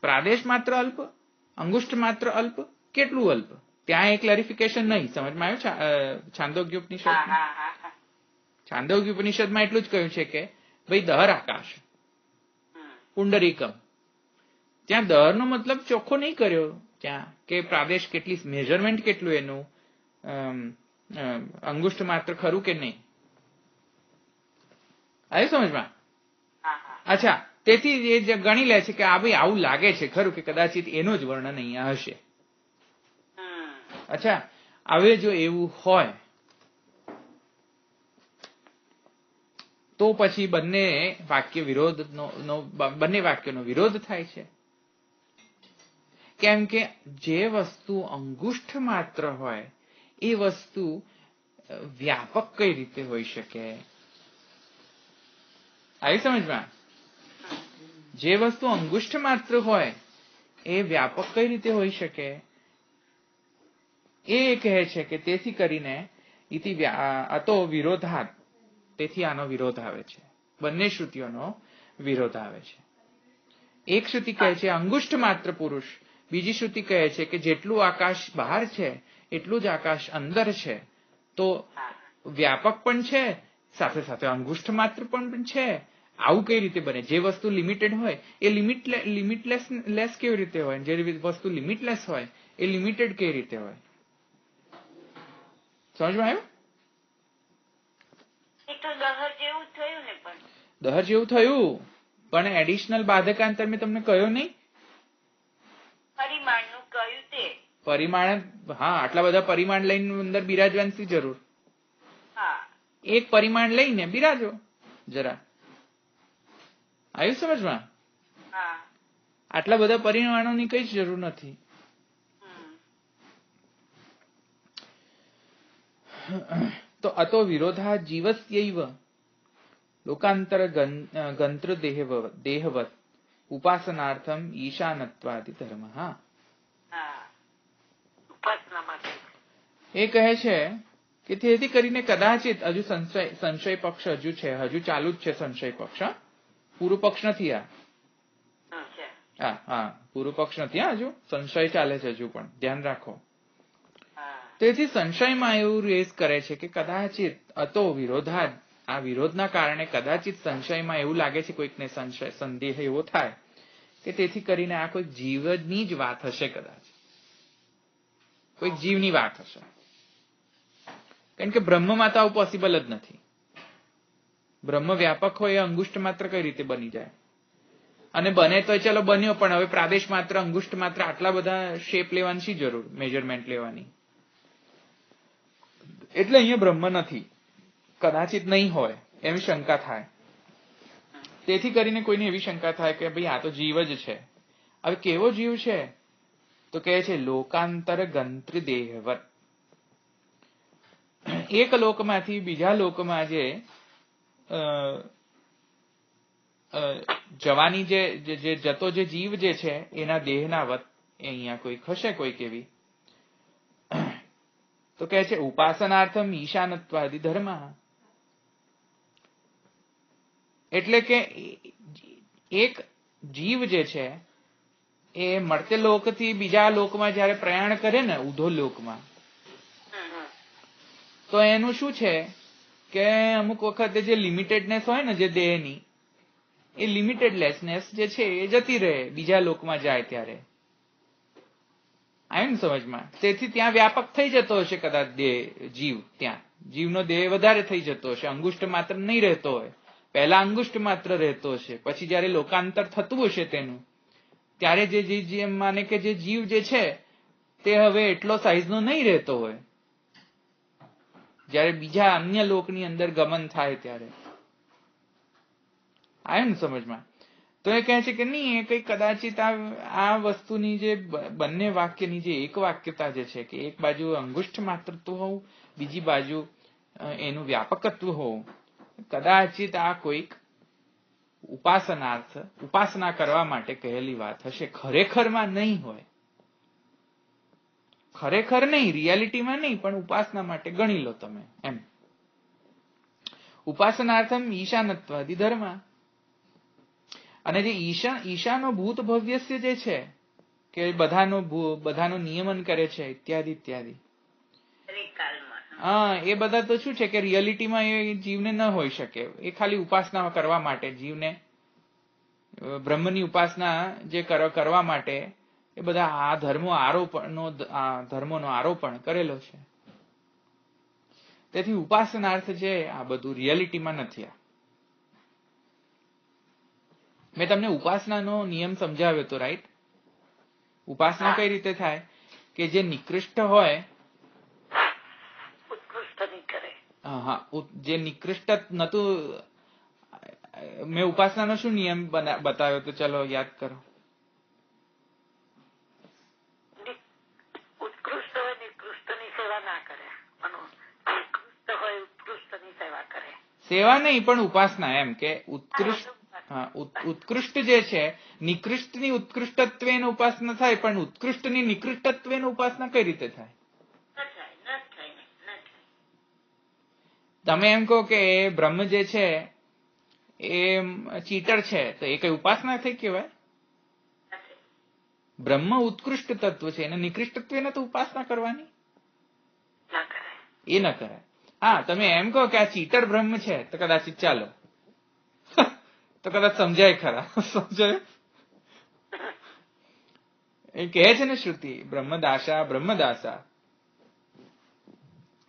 પ્રાદેશ માત્ર અલ્પ, અંગુષ્ઠ માત્ર અલ્પ, કેટલું અલ્પ? ત્યાં એ ક્લેરિફિકેશન નહીં. સમજમાં આવ્યું? છાંદોગ્યોપનિષદમાં, છાંદોગ્યોપનિષદમાં એટલું જ કહ્યું છે કે ભાઈ દહર આકાશ, પુંડરીકમ. ત્યાં દહરનો મતલબ ચોખ્ખો નહીં કર્યો ત્યાં કે પ્રાદેશ કેટલી, મેઝરમેન્ટ કેટલું એનું, અંગુષ્ઠ માત્ર ખરું કે નહીં. આવ્યું સમજમાં? અચ્છા, તેથી એ ગણી લે છે કે આ ભાઈ આવું લાગે છે ખરું કે કદાચિત એનું જ વર્ણન અહીંયા હશે. અચ્છા, હવે જો એવું હોય તો પછી બંને વાક્યનો વિરોધ થાય છે. કેમ કે જે વસ્તુ અંગુષ્ઠ માત્ર હોય એ વસ્તુ વ્યાપક કઈ રીતે હોઈ શકે? આવી સમજમાં? જે વસ્તુ અંગુષ્ઠ માત્ર હોય એ વ્યાપક કઈ રીતે હોઈ શકે? એ કહે છે કે તેથી કરીને અતો વિરોધાત, તેથી આનો વિરોધ આવે છે. બંને શ્રુતિઓનો વિરોધ આવે છે. એક શ્રુતિ કહે છે અંગુષ્ઠ માત્ર પુરુષ, બીજી શ્રુતિ કહે છે કે જેટલું આકાશ બહાર છે એટલું જ આકાશ અંદર છે. તો વ્યાપક પણ છે, સાથે સાથે અંગુષ્ઠ માત્ર પણ છે. આવું કઈ રીતે બને? જે વસ્તુ લિમિટેડ હોય એ લિમિટલેસ કેવી રીતે હોય? જે વસ્તુ લિમિટલેસ હોય એ લિમિટેડ કેવી રીતે હોય? સમજમાં આવ્યું? એ તો દહર જેવું થયું ને. પણ દહર જેવું થયું, પણ એડિશનલ બાધકાંતર મેં તમને કહ્યો નહીં. પરિમાણનું કહ્યું તે પરિમાણ, હા, આટલા બધા પરિમાણ લઈને અંદર બિરાજવાની જરૂર? હા, એક પરિમાણ લઈને બિરાજો જરા. આવ્યું સમજમાં? હા. આટલા બધા પરિમાણોની કઈ જ જરૂર નથી. તો અતો વિરોધા જીવસ્યૈવ લોકાંતર ગંત્ર દેહવત ઉપાસનાર્થમ ઈશાનત્વાદિ ધર્મ. એ કહે છે કે તેથી કરીને કદાચિત હજુ સંશય પક્ષ હજુ છે, હજુ ચાલુ જ છે સંશય પક્ષ. પૂર્વ પક્ષ નથી આ. હા, પૂર્વ પક્ષ નથી હજુ, સંશય ચાલે છે હજુ પણ, ધ્યાન રાખો. તેથી સંશયમાં એવું રેસ કરે છે કે કદાચિત અતો વિરોધાદ, આ વિરોધના કારણે કદાચિત સંશયમાં એવું લાગે છે કોઈકને, સંદેહ એવો થાય કે તેથી કરીને આ કોઈક જીવની જ વાત હશે, કદાચ કોઈક જીવની વાત હશે. કારણ કે બ્રહ્મમાં તો આવું પોસિબલ જ નથી. બ્રહ્મ વ્યાપક હોય એ અંગુષ્ઠ માત્ર કઈ રીતે બની જાય? અને બને તો ચલો બન્યો, પણ હવે પ્રાદેશ માત્ર, અંગુષ્ઠ માત્ર આટલા બધા શેપ લેવાની શી જરૂર, મેજરમેન્ટ લેવાની? એટલે અહીંયા બ્રહ્મ નથી, કદાચિત નહીં હોય એવી શંકા થાય. તેથી કરીને કોઈને એવી શંકા થાય કે ભાઈ આ તો જીવ જ છે. હવે કેવો જીવ છે? તો કહે છે લોકાંતર ગંત્ર દેહવત. એક લોકમાંથી બીજા લોકમાં જે જવાની જે જતો જે જીવ જે છે એના દેહના વત અહીંયા કોઈ હશે, કોઈક એવી. તો કહે છે ઉપાસનાર્થમ ઈશાનત્વાદિ ધર્મ. એટલે કે એક જીવ જે છે એ મળતે લોકથી બીજા લોકમાં જયારે પ્રયાણ કરે ને, ઉધો લોકમાં, તો એનું શું છે કે અમુક વખતે જે લિમિટેડનેસ હોય ને જે દેહની, એ લિમિટેડલેસનેસ જે છે એ જતી રહે બીજા લોકમાં જાય ત્યારે. આવ્યું ને સમજમાં? તેથી ત્યાં વ્યાપક થઈ જતો હશે કદાચ દેહ, જીવ, ત્યાં જીવનો દેહ વધારે થઈ જતો હશે, અંગુષ્ઠ માત્ર નહીં રહેતો હોય. પહેલા અંગુષ્ઠ માત્ર રહેતો હશે, પછી જયારે લોકાંતર થતું હશે તેનું, ત્યારે જે માને કે જે જીવ જે છે તે હવે એટલો સાઈઝનો નહીં રહેતો હોય, જયારે બીજા અન્ય લોકની અંદર ગમન થાય ત્યારે. આવ્યું ને સમજમાં? તો એ કહે છે કે નહીં, એ કઈ કદાચિત આ વસ્તુની જે બંને વાક્યની જે એક વાક્યતા જે છે કે એક બાજુ અંગુષ્ઠ માત્રત્વ હોવું, બીજી બાજુ એનું વ્યાપકત્વ હોવું, કદાચિત આ કોઈક ઉપાસના કરવા માટે કહેલી વાત હશે. ખરેખરમાં નહીં હોય, ખરેખર નહીં, રિયાલિટીમાં નહીં, પણ ઉપાસના માટે ગણી લો તમે એમ. ઉપાસનાર્થમ ઈશાનત્વાદિ ધર્મ. અને જે ઈશાનો ભૂત ભવ્યસ્ય જે છે કે બધાનો નિયમન કરે છે ઇત્યાદિ ઇત્યાદિ, હા, એ બધા તો શું છે કે રિયાલિટીમાં એ જીવને ન હોઈ શકે. એ ખાલી ઉપાસના કરવા માટે, જીવને બ્રહ્મની ઉપાસના જે કરવા માટે એ બધા આ ધર્મોનો આરોપણ કરેલો છે. તેથી ઉપાસનાર્થ છે આ બધું રિયાલિટીમાં નથી. મેં તમને ઉપાસનાનો નિયમ સમજાવ્યો હતો, રાઈટ? ઉપાસના કઈ રીતે થાય કે જે નિકૃષ્ટ હોય હા જે નિકૃષ્ટ નતું. મેં ઉપાસનાનો શું નિયમ બતાવ્યો તો ચલો યાદ કરો. ઉત્કૃષ્ટ હોય નિકૃષ્ટની સેવા ના કરે, નિકૃષ્ટ હોય ઉત્કૃષ્ટની સેવા કરે. સેવા નહીં પણ ઉપાસના, એમ કે ઉત્કૃષ્ટ. હા, ઉત્કૃષ્ટ જે છે નિકૃષ્ટની ઉત્કૃષ્ટત્વેની ઉપાસના થાય, પણ ઉત્કૃષ્ટની નિકૃષ્ટત્વેની ઉપાસના કઈ રીતે થાય? તમે એમ કહો કે બ્રહ્મ જે છે એ ચીટર છે, તો એ કઈ ઉપાસના થઈ કહેવાય? બ્રહ્મ ઉત્કૃષ્ટ તત્વ છે, એને નિકૃષ્ટત્વેને તો ઉપાસના કરવાની એ ન કરાય. હા, તમે એમ કહો કે આ ચીટર બ્રહ્મ છે, તો કદાચિત ચાલો, તો કદાચ સમજાય ખરા. સમજાય? એ કહે છે ને શ્રુતિ, બ્રહ્મદાસા બ્રહ્મદાસા.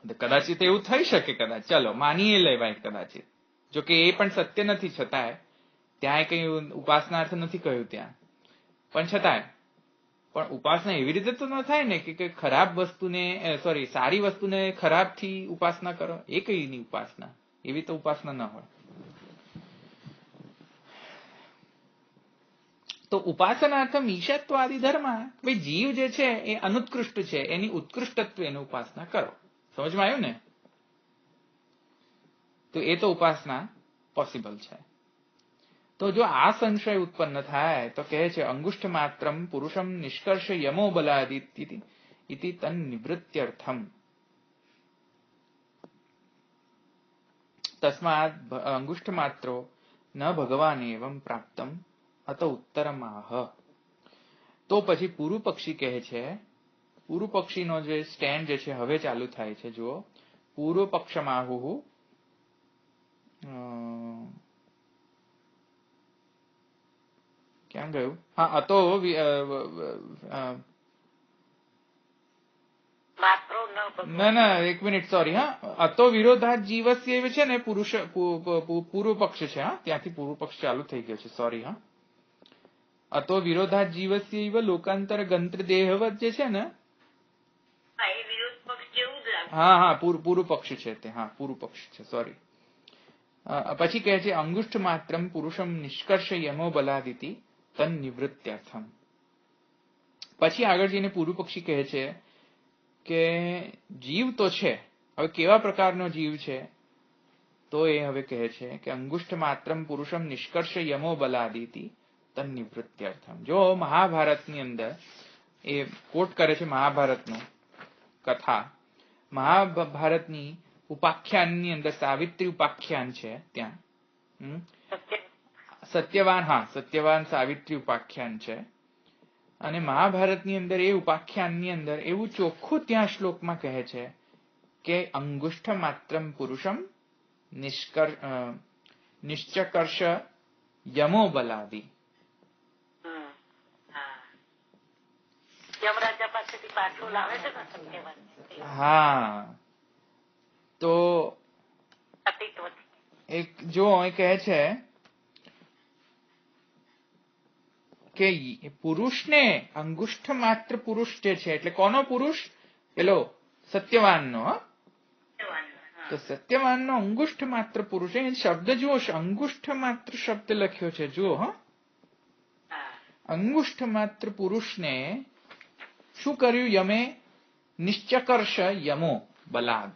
કદાચિત એવું થઈ શકે, કદાચ ચાલો માનીએ લેવાય કદાચિત. જોકે એ પણ સત્ય નથી, છતાંય ત્યાં કઈ ઉપાસનાર્થ નથી કહ્યું ત્યાં, પણ છતાંય પણ ઉપાસના એવી રીતે તો ન થાય ને કે ખરાબ વસ્તુને, સોરી, સારી વસ્તુને ખરાબ થી ઉપાસના કરો, એ કઈ ની ઉપાસના? એવી તો ઉપાસના ન હોય. તો ઉપાસનાર્થમ ઈશત્વાદી ધર્મ, ભાઈ જીવ જે છે એ અનુત્કૃષ્ટ છે, એની ઉત્કૃષ્ટત્વેની ઉપાસના કરો. સમજમાં આવ્યું ને? તો એ તો ઉપાસના પોસિબલ છે. તો જો આ સંશય ઉત્પન્ન થાય તો કહે છે અંગુષ્ઠ માત્રમ પુરુષમ નિષ્કર્ષ યમો બલાદિતિ ઇતિ તન નિવૃત્ત્યર્થમ. તસ્માદ અંગુષ્ઠ માત્રો ન ભગવાન એવં પ્રાપ્તમ અત ઉત્તરમાહ. તો પછી પૂર્વ પક્ષી કહે છે, પૂર્વ પક્ષીનો જે સ્ટેન્ડ જે છે હવે ચાલુ થાય છે. જુઓ, પૂર્વ પક્ષમાહુ, ક્યાં ગયું? હા, અતો ના, એક મિનિટ, સોરી. હા, અતો વિરોધાત જીવસ્ય છે ને પુરુષ પૂર્વ પક્ષ છે. હા, ત્યાંથી પૂર્વ પક્ષ ચાલુ થઈ ગયો છે, સોરી. હા, અતો વિરોધાત જીવસ્ય લોકાંતર ગંત્ર દેહવત જે છે ને, હા, પૂર્વ પક્ષ છે તે. હા, પૂર્વ પક્ષ છે, સોરી. પછી કહે છે અંગુષ્ઠ માત્રમ પુરુષમ નિષ્કર્ષ યમો બલાદિતિ તન નિવૃત્ત્યર્થમ. પછી આગળ જઈને પૂર્વ પક્ષી કહે છે કે જીવ તો છે, હવે કેવા પ્રકારનો જીવ છે? તો એ હવે કહે છે કે અંગુષ્ઠ માત્રમ પુરુષમ નિષ્કર્ષ યમો બલાદિતિ તન નિવૃત્ત્યર્થમ. જો મહાભારતની અંદર એ કોટ કરે છે મહાભારતનું કથા, મહાભારતની ઉપાખ્યાનની અંદર સાવિત્રી ઉપાખ્યાન છે ત્યાં. સત્યવાન, હા, સત્યવાન સાવિત્રી ઉપાખ્યાન છે. અને મહાભારતની અંદર એ ઉપાખ્યાનની અંદર એવું ચોખ્ખું ત્યાં શ્લોકમાં કહે છે કે અંગુષ્ઠ માત્રમ પુરુષમ નિશ્ચકર્ષ યમો બલાદિ. હા, તો એક જો એ કહે છે કે પુરુષને અંગુષ્ઠ માત્ર પુરુષ જે છે, એટલે કોનો પુરુષ? પેલો સત્યવાનનો. તો સત્યવાનનો અંગુષ્ઠ માત્ર પુરુષ, એ શબ્દ જુઓ, અંગુષ્ઠ માત્ર શબ્દ લખ્યો છે, જુઓ. હા, અંગુષ્ઠ માત્ર પુરુષને શું કર્યું? યમે નિશ્ચકર્ષ યમો બલાદ.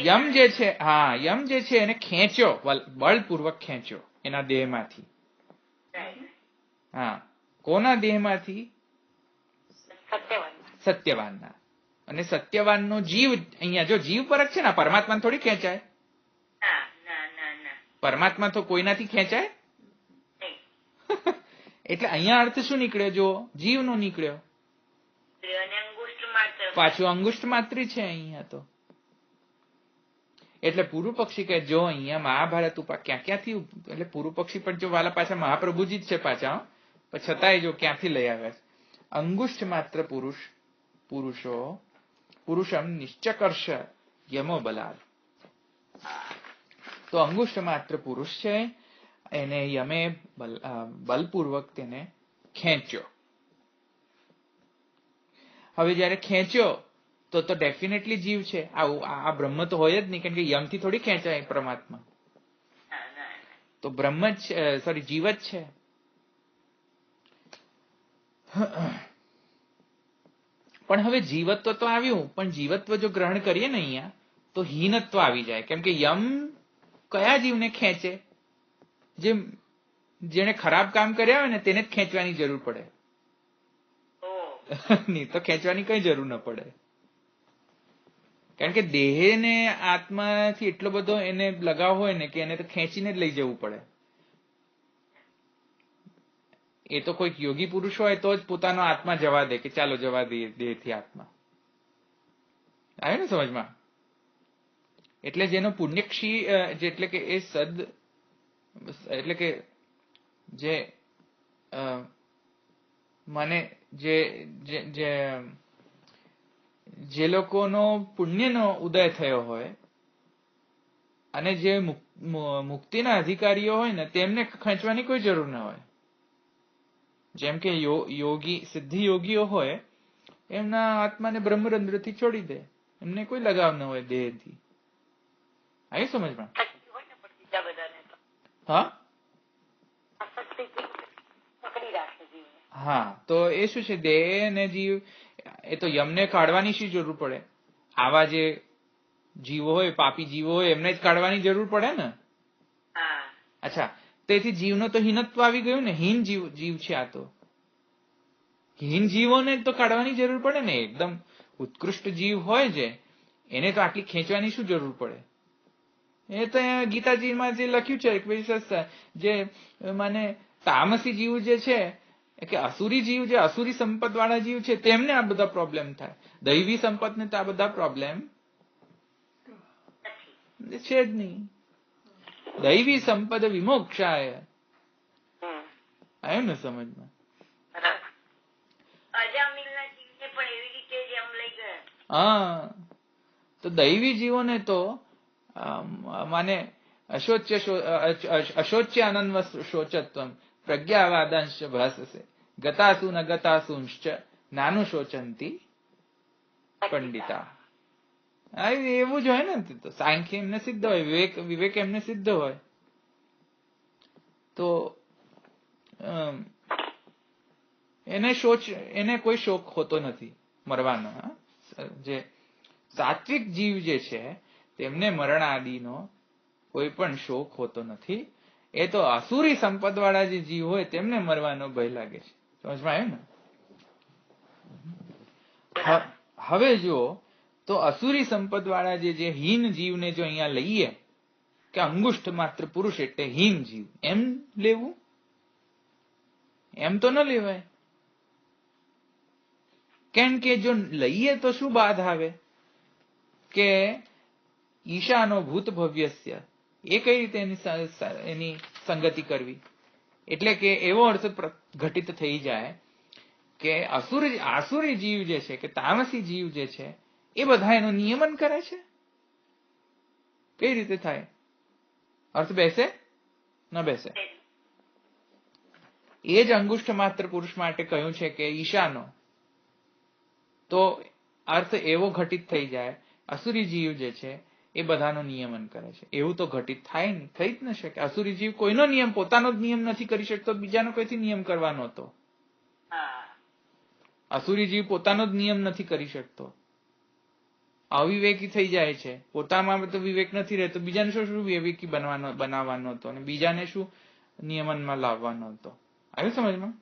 યમ જે છે, હા, યમ જે છે એને ખેંચ્યો, બળપૂર્વક ખેંચ્યો એના દેહમાંથી. હા, કોના દેહમાંથી? સત્યવાનના. અને સત્યવાનનો જીવ, અહીંયા જો જીવ પરક છે ને, પરમાત્મા થોડી ખેંચાય. પરમાત્મા તો કોઈનાથી ખેંચાય. એટલે અહીંયા અર્થ શું નીકળ્યો? જો જીવનો નીકળ્યો, પાછું અંગુષ્ઠ માત્રી છે અહીંયા તો. એટલે પૂર્વ પક્ષી કે જો અહીંયા મહાભારત ઉપર ક્યાંથી, એટલે પૂર્વ પક્ષી પણ જો વાલા પાછા મહાપ્રભુજી જ છે પાછા, પણ છતાંય જો ક્યાંથી લઈ આવ્યા છે? અંગુષ્ઠ માત્ર પુરુષમ નિશ્ચકર્ષ યમો બલાદ. તો અંગુષ્ઠ માત્ર પુરુષ છે, એને યમે બલપૂર્વક તેને ખેંચ્યો. હવે જયારે ખેંચ્યો તો ડેફિનેટલી જીવ છે. આ બ્રહ્મ તો હોય જ નહીં, કારણ કે યમથી થોડી ખેંચાય પરમાત્મા. તો બ્રહ્મ જ સોરી જીવ જ છે. પણ હવે જીવત્વ તો આવ્યું, પણ જીવત્વ જો ગ્રહણ કરીએ ને અહીંયા તો હીનત્વ આવી જાય. કેમ કે યમ કયા જીવને ખેંચે? જેને ખરાબ કામ કર્યા હોય ને તેને જ ખેંચવાની જરૂર પડે. નહીં તો ખેંચવાની કઈ જરૂર ન પડે. કારણ કે દેહને આત્માથી એટલો બધો એને લગાવ હોય ને કે એને તો ખેંચીને જ લઈ જવું પડે. એ તો કોઈક યોગી પુરુષ હોય તો જ પોતાનો આત્મા જવા દે કે ચાલો જવા દઈએ દેહથી આત્મા. આવે ને સમજમાં? એટલે જેનો પુણ્યક્ષી એટલે કે એ સદ એટલે કે જે લોકોનો પુણ્યનો ઉદય થયો હોય અને જે મુક્તિના અધિકારીઓ હોય ને તેમને ખેંચવાની કોઈ જરૂર ન હોય. જેમ કે યોગી સિદ્ધિ યોગીઓ હોય એમના આત્માને બ્રહ્મરંધ્રથી છોડી દે, એમને કોઈ લગાવ ન હોય દેહથી. આવી સમજમાં? હા હા, તો એ શું છે, દેહ ને જીવ એ તો યમને કાઢવાની શી જરૂર પડે? આવા જે જીવો હોય, પાપી જીવો હોય, એમને જ કાઢવાની જરૂર પડે ને. અચ્છા, તેથી જીવનો તો હીનત્વ આવી ગયું ને. હીન જીવ છે આ તો. હીન જીવોને તો કાઢવાની જરૂર પડે ને. એકદમ ઉત્કૃષ્ટ જીવ હોય જે એને તો આટલી ખેંચવાની શું જરૂર પડે? એ તો ગીતાજીમાં જે લખ્યું છે જે મને તામસી જીવ જે છે કે અસુરી જીવ, જે અસુરી સંપદ વાળા જીવ છે તેમને આ બધા પ્રોબ્લેમ થાય. દૈવી સંપદને તો આ બધા પ્રોબ્લેમ છે જ નહીં. દૈવી સંપદ વિમોક્ષાય. આવ્યું ને સમજમાં? હા, તો દૈવી જીવોને તો માને અશોચ્ય આનંદ શોચત્વમ પ્રજ્ઞાવાદાંશ ભાષસે ગતાસુ ન ગતાસુંશ્ચ નાનું શોચંતી પંડિતા. એવું જ હોય ને. તો સાંખ્ય એમને સિદ્ધ હોય, વિવેક એમને સિદ્ધ હોય. તો એને કોઈ શોક હોતો નથી મરવાનો. જે સાત્વિક જીવ જે છે તેમને મરણ આદિનો કોઈ પણ શોક હોતો નથી. એ તો અસુરી સંપદ વાળા જે જીવ હોય તેમને મરવાનો ભય લાગે છે. સમજમાં આવ્યું ને? હવે જો તો અસુરી સંપદ વાળા જે હીન જીવને જો અહીંયા લઈએ કે અંગુષ્ઠ માત્ર પુરુષ એટલે હીન જીવ, એમ લેવું? એમ તો ન લેવાય. કેમ કે જો લઈએ તો શું બાદ આવે કે ઈશાનો ભૂત ભવ્યસ્ય, એ કઈ રીતે એની સંગતિ કરવી? એટલે કે એવો અર્થ ઘટિત થઈ જાય કે આસુરી જીવ જે છે કે તામસી જીવ જે છે એ બધા એનું નિયમન કરે છે. કઈ રીતે થાય? અર્થ બેસે ન બેસે? એ જ અંગુષ્ઠ માત્ર પુરુષ માટે કહ્યું છે કે ઈશાનો, તો અર્થ એવો ઘટિત થઈ જાય અસુરી જીવ જે છે એ બધાનું નિયમન કરે છે. એવું તો ઘટિત થાય નહીં, થઈ જ ન શકે. અસુરી જીવ કોઈનો નિયમ, પોતાનો જ નિયમ નથી કરી શકતો, બીજાનો કઈથી નિયમ કરવાનો હતો? અસુરી જીવ પોતાનો જ નિયમ નથી કરી શકતો, અવિવેકી થઈ જાય છે. પોતામાં તો વિવેક નથી રહેતો, બીજાને શું વિવેકી બનાવવાનો હતો અને બીજાને શું નિયમનમાં લાવવાનો હતો. આવ્યું સમજમાં?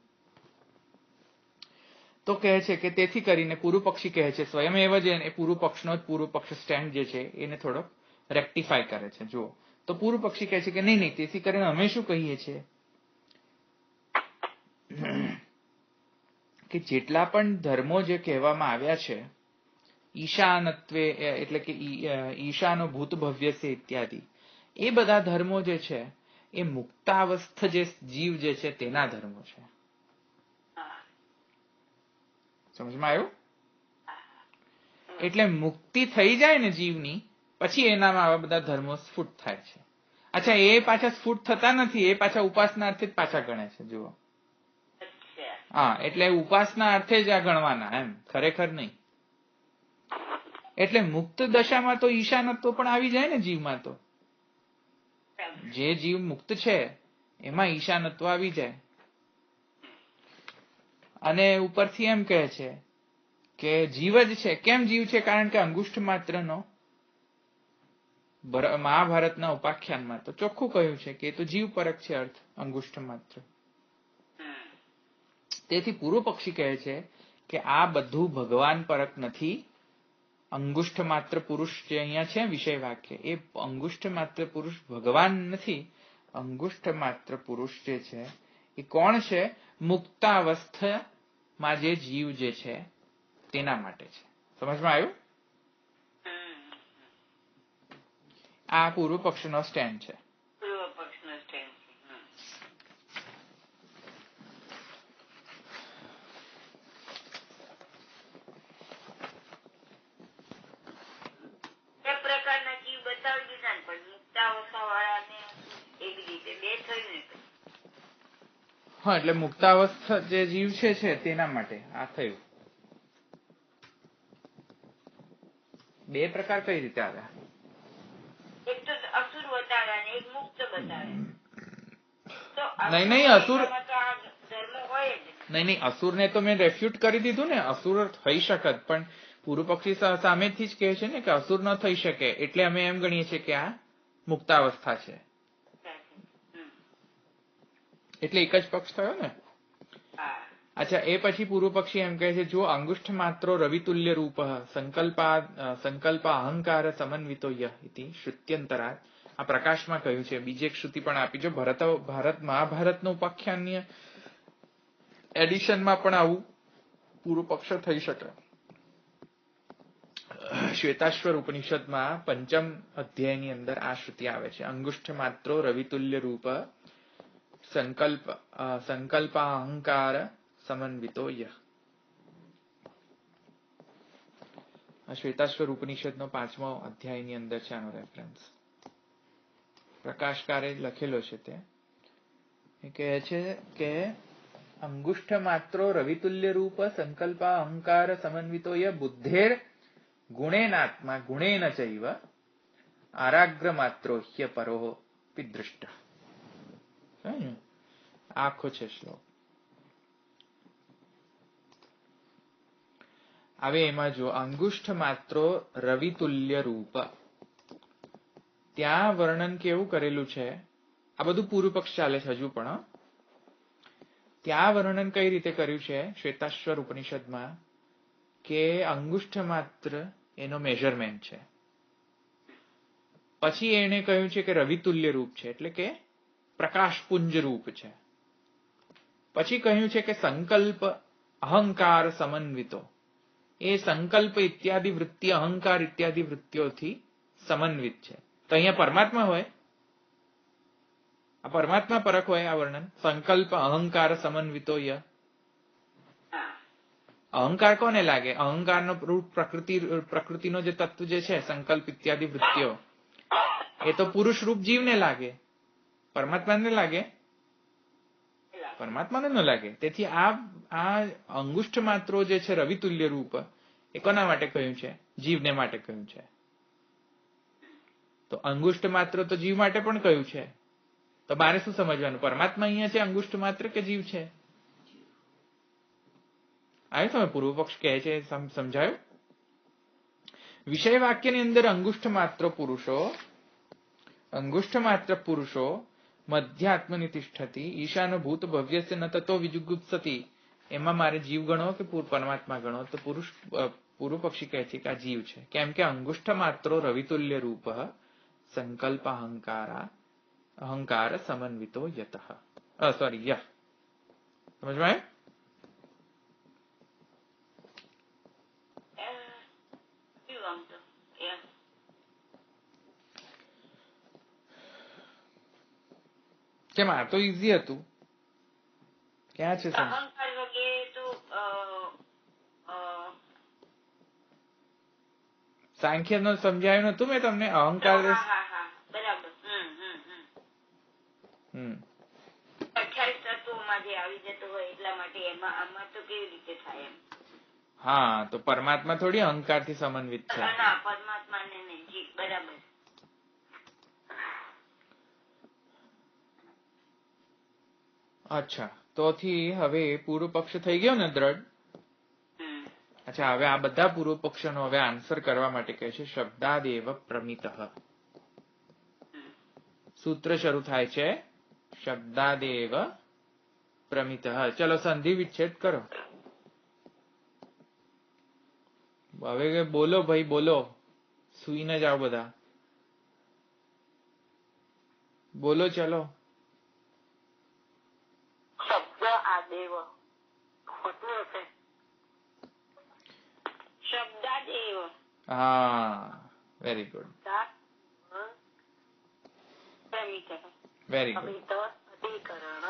તો કહે છે કે તેથી કરીને પૂર્વ પક્ષી કહે છે સ્વયં એવ જ એ પૂર્વ પક્ષનો જ પૂર્વ પક્ષ સ્ટેન્ડ જે છે એને થોડોક રેક્ટિફાય કરે છે. જુઓ, તો પૂર્વ પક્ષી કહે છે કે નહીં, તેથી કરીને અમે શું કહીએ છીએ કે જેટલા પણ ધર્મો જે કહેવામાં આવ્યા છે ઈશાનત્વે એટલે કે ઈશાનો ભૂત ભવ્ય છે ઇત્યાદિ, એ બધા ધર્મો જે છે એ મુક્તાવસ્થ જે જીવ જે છે તેના ધર્મો છે. સમજમાં આવ્યું? એટલે મુક્તિ થઈ જાય ને જીવની પછી એનામાં આવા બધા ધર્મો સ્ફુટ થાય છે. અચ્છા, એ પાછા સ્ફુટ થતા નથી, એ પાછા ઉપાસના અર્થે જ પાછા ગણે છે. જુઓ, હા, એટલે ઉપાસના અર્થે જ આ ગણવાના, એમ ખરેખર નહીં. એટલે મુક્ત દશામાં તો ઈશાનત્વ પણ આવી જાય ને જીવમાં. તો જે જીવ મુક્ત છે એમાં ઈશાનત્વ આવી જાય. અને ઉપરથી એમ કહે છે કે જીવ જ છે. કેમ જીવ છે? કારણ કે અંગુષ્ઠ માત્રનો મહાભારતના ઉપાખ્યાનમાં તો ચોખ્ખું કહ્યું છે કે એ તો જીવ પરક છે અર્થ અંગુષ્ઠ માત્ર. તેથી પૂર્વ પક્ષી કહે છે કે આ બધું ભગવાન પરક નથી. અંગુષ્ઠ માત્ર પુરુષ જે અહીંયા છે વિષય વાક્ય, એ અંગુષ્ઠ માત્ર પુરુષ ભગવાન નથી. અંગુષ્ઠ માત્ર પુરુષ જે છે એ કોણ છે? મુક્તાવસ્થામાં જે જીવ જે છે તેના માટે છે. સમજમાં આવ્યું? આ પૂર્વ પક્ષનો સ્ટેન્ડ છે. પૂર્વ પક્ષનો સ્ટેન્ડ છે. એક પ્રકારના જીવ બતાવી દીધા ને પણ મુક્તાવસ્થા વાળાને એવી રીતે બે થયું ને. હા, એટલે મુક્તાવસ્થા જે જીવ છે તેના માટે આ થયું. બે પ્રકાર કઈ રીતે આવ્યા? એક તો અસુર બતાવ્યા ને એક મુક્ત બતાવ્યા. તો નહીં અસુર ધર્મ હોય જ નહીં અસુરને તો મેં રેફ્યુટ કરી દીધું ને. અસુર થઈ શકત, પણ પૂર્વ પક્ષી સામેથી જ કહે છે ને કે અસુર ન થઈ શકે, એટલે અમે એમ ગણીએ છીએ કે આ મુક્તાવસ્થા છે. એટલે એક જ પક્ષ થયો ને. અચ્છા, એ પછી પૂર્વ પક્ષી એમ કહે છે જો અંગુષ્ઠ માત્રો રવિતુલ્ય રૂપ સંકલ્પ અહંકાર સમન્વિતો યહ ઇતિ શ્રુત્યંતરાત. આ પ્રકાશમાં કહ્યું છે. બીજી એક શ્રુતિ પણ આપી. જો ભારત મહાભારતનું ઉપાખ્યાનીય એડિશનમાં પણ આવું પૂર્વ પક્ષ થઈ શકે. શ્વેતાશ્વર ઉપનિષદમાં 5મ અધ્યાયની અંદર આ શ્રુતિ આવે છે. અંગુષ્ઠ માત્રો રવિતુલ્ય રૂપ સંકલ્પ અહંકાર સમન્વિતો યહ. શ્વેતાશ્વર ઉપનિષદનો 5મો અધ્યાયની અંદર છે આનો રેફરન્સ. પ્રકાશકારે લખેલો છે. તે કહે છે કે અંગુષ્ઠ માત્રો રવિતુલ્ય રૂપ સંકલ્પ અહંકાર સમન્વિતો ય બુદ્ધેર ગુણેનાત્મા ગુણેન ચૈવ આરાગ્ર માત્રો હ્ય પરો પિદૃષ્ટ. આખો છે શ્લોક. હવે એમાં જો અંગુષ્ઠ માત્રો રવિતુલ્ય રૂપ, ત્યાં વર્ણન કેવું કરેલું છે? આ બધું પૂર્વ પક્ષ ચાલે છે હજુ પણ. ત્યાં વર્ણન કઈ રીતે કર્યું છે શ્વેતાશ્વર ઉપનિષદમાં કે અંગુષ્ઠ માત્ર એનો મેઝરમેન્ટ છે. પછી એને કહ્યું છે કે રવિતુલ્ય રૂપ છે, એટલે કે પ્રકાશપુંજ રૂપ છે. પછી કહ્યું છે કે સંકલ્પ અહંકાર સમન્વિતો, એ સંકલ્પ ઇત્યાદિ વૃત્તિ અહંકાર ઇત્યાદિ વૃત્તિઓથી સમન્વિત છે. તો અહીંયા પરમાત્મા હોય, આ પરમાત્મા પરક હોય આ વર્ણન. સંકલ્પ અહંકાર સમન્વિતો ય. અહંકાર કોને લાગે? અહંકારનો રૂપ પ્રકૃતિનો જે તત્વ જે છે સંકલ્પ ઇત્યાદિ વૃત્તિઓ, એ તો પુરુષ રૂપ જીવને લાગે, પરમાત્માને લાગે? પરમાત્માને ન લાગે. તેથી આ અંગુષ્ઠ માત્રો જે છે રવિતુલ્ય રૂપ, એ કોના માટે કહ્યું છે? જીવને માટે કહ્યું છે. તો અંગુષ્ઠ માત્ર તો જીવ માટે પણ કહ્યું છે. તો મારે શું સમજવાનું? પરમાત્મા અહીંયા છે અંગુષ્ઠ માત્ર કે જીવ છે? આવ્યું તમે? પૂર્વ પક્ષ કહે છે સમજાયું? વિષય વાક્યની અંદર અંગુષ્ઠ માત્ર પુરુષો મધ્યાત્મની તિષ્ઠતી ઈશાનો ભૂત ભવ્યસ્ય ન તતો વિજુગુપ્સતી. એમાં મારે જીવ ગણો કે પરમાત્મા ગણો? તો પૂર્વ પક્ષી કહે છે કે આ જીવ છે. કેમ કે અંગુષ્ઠ માત્રો રવિતુલ્ય રૂપ સંકલ્પ અહંકાર સમન્વિતો યતઃ યહ. સમજમાં? કેમ? આ તો ઈઝી હતું. ક્યાં છે? અહંકાર વગેરે તો સાંખ્ય નો સમજાયું નતું મેં તમને? અહંકાર બરાબર. 28 તત્વોમાં જે આવી જતો હોય એટલા માટે આમાં તો કેવી રીતે થાય એમ? હા, તો પરમાત્મા થોડી અહંકારથી સમન્વિત છે. ના, પરમાત્માને નહીં. જી, બરાબર. અચ્છા, તોથી હવે પૂર્વ પક્ષ થઈ ગયો ને દ્રઢ. અચ્છા, હવે આ બધા પૂર્વ પક્ષોનો હવે આન્સર કરવા માટે કહે છે શબ્દાદેવ પ્રમિતઃ. સૂત્ર શરૂ થાય છે શબ્દાદેવ પ્રમિતઃ. ચલો સંધિ વિચ્છેદ કરો. હવે બોલો ભાઈ, બોલો. સુઈ ન જાઓ બધા, બોલો. ચલો. શબ્દ આદેવ ખોટું હશે. શબ્દાદેવ. હા, very good, Pramit. Very good, Amit અધિકરણ.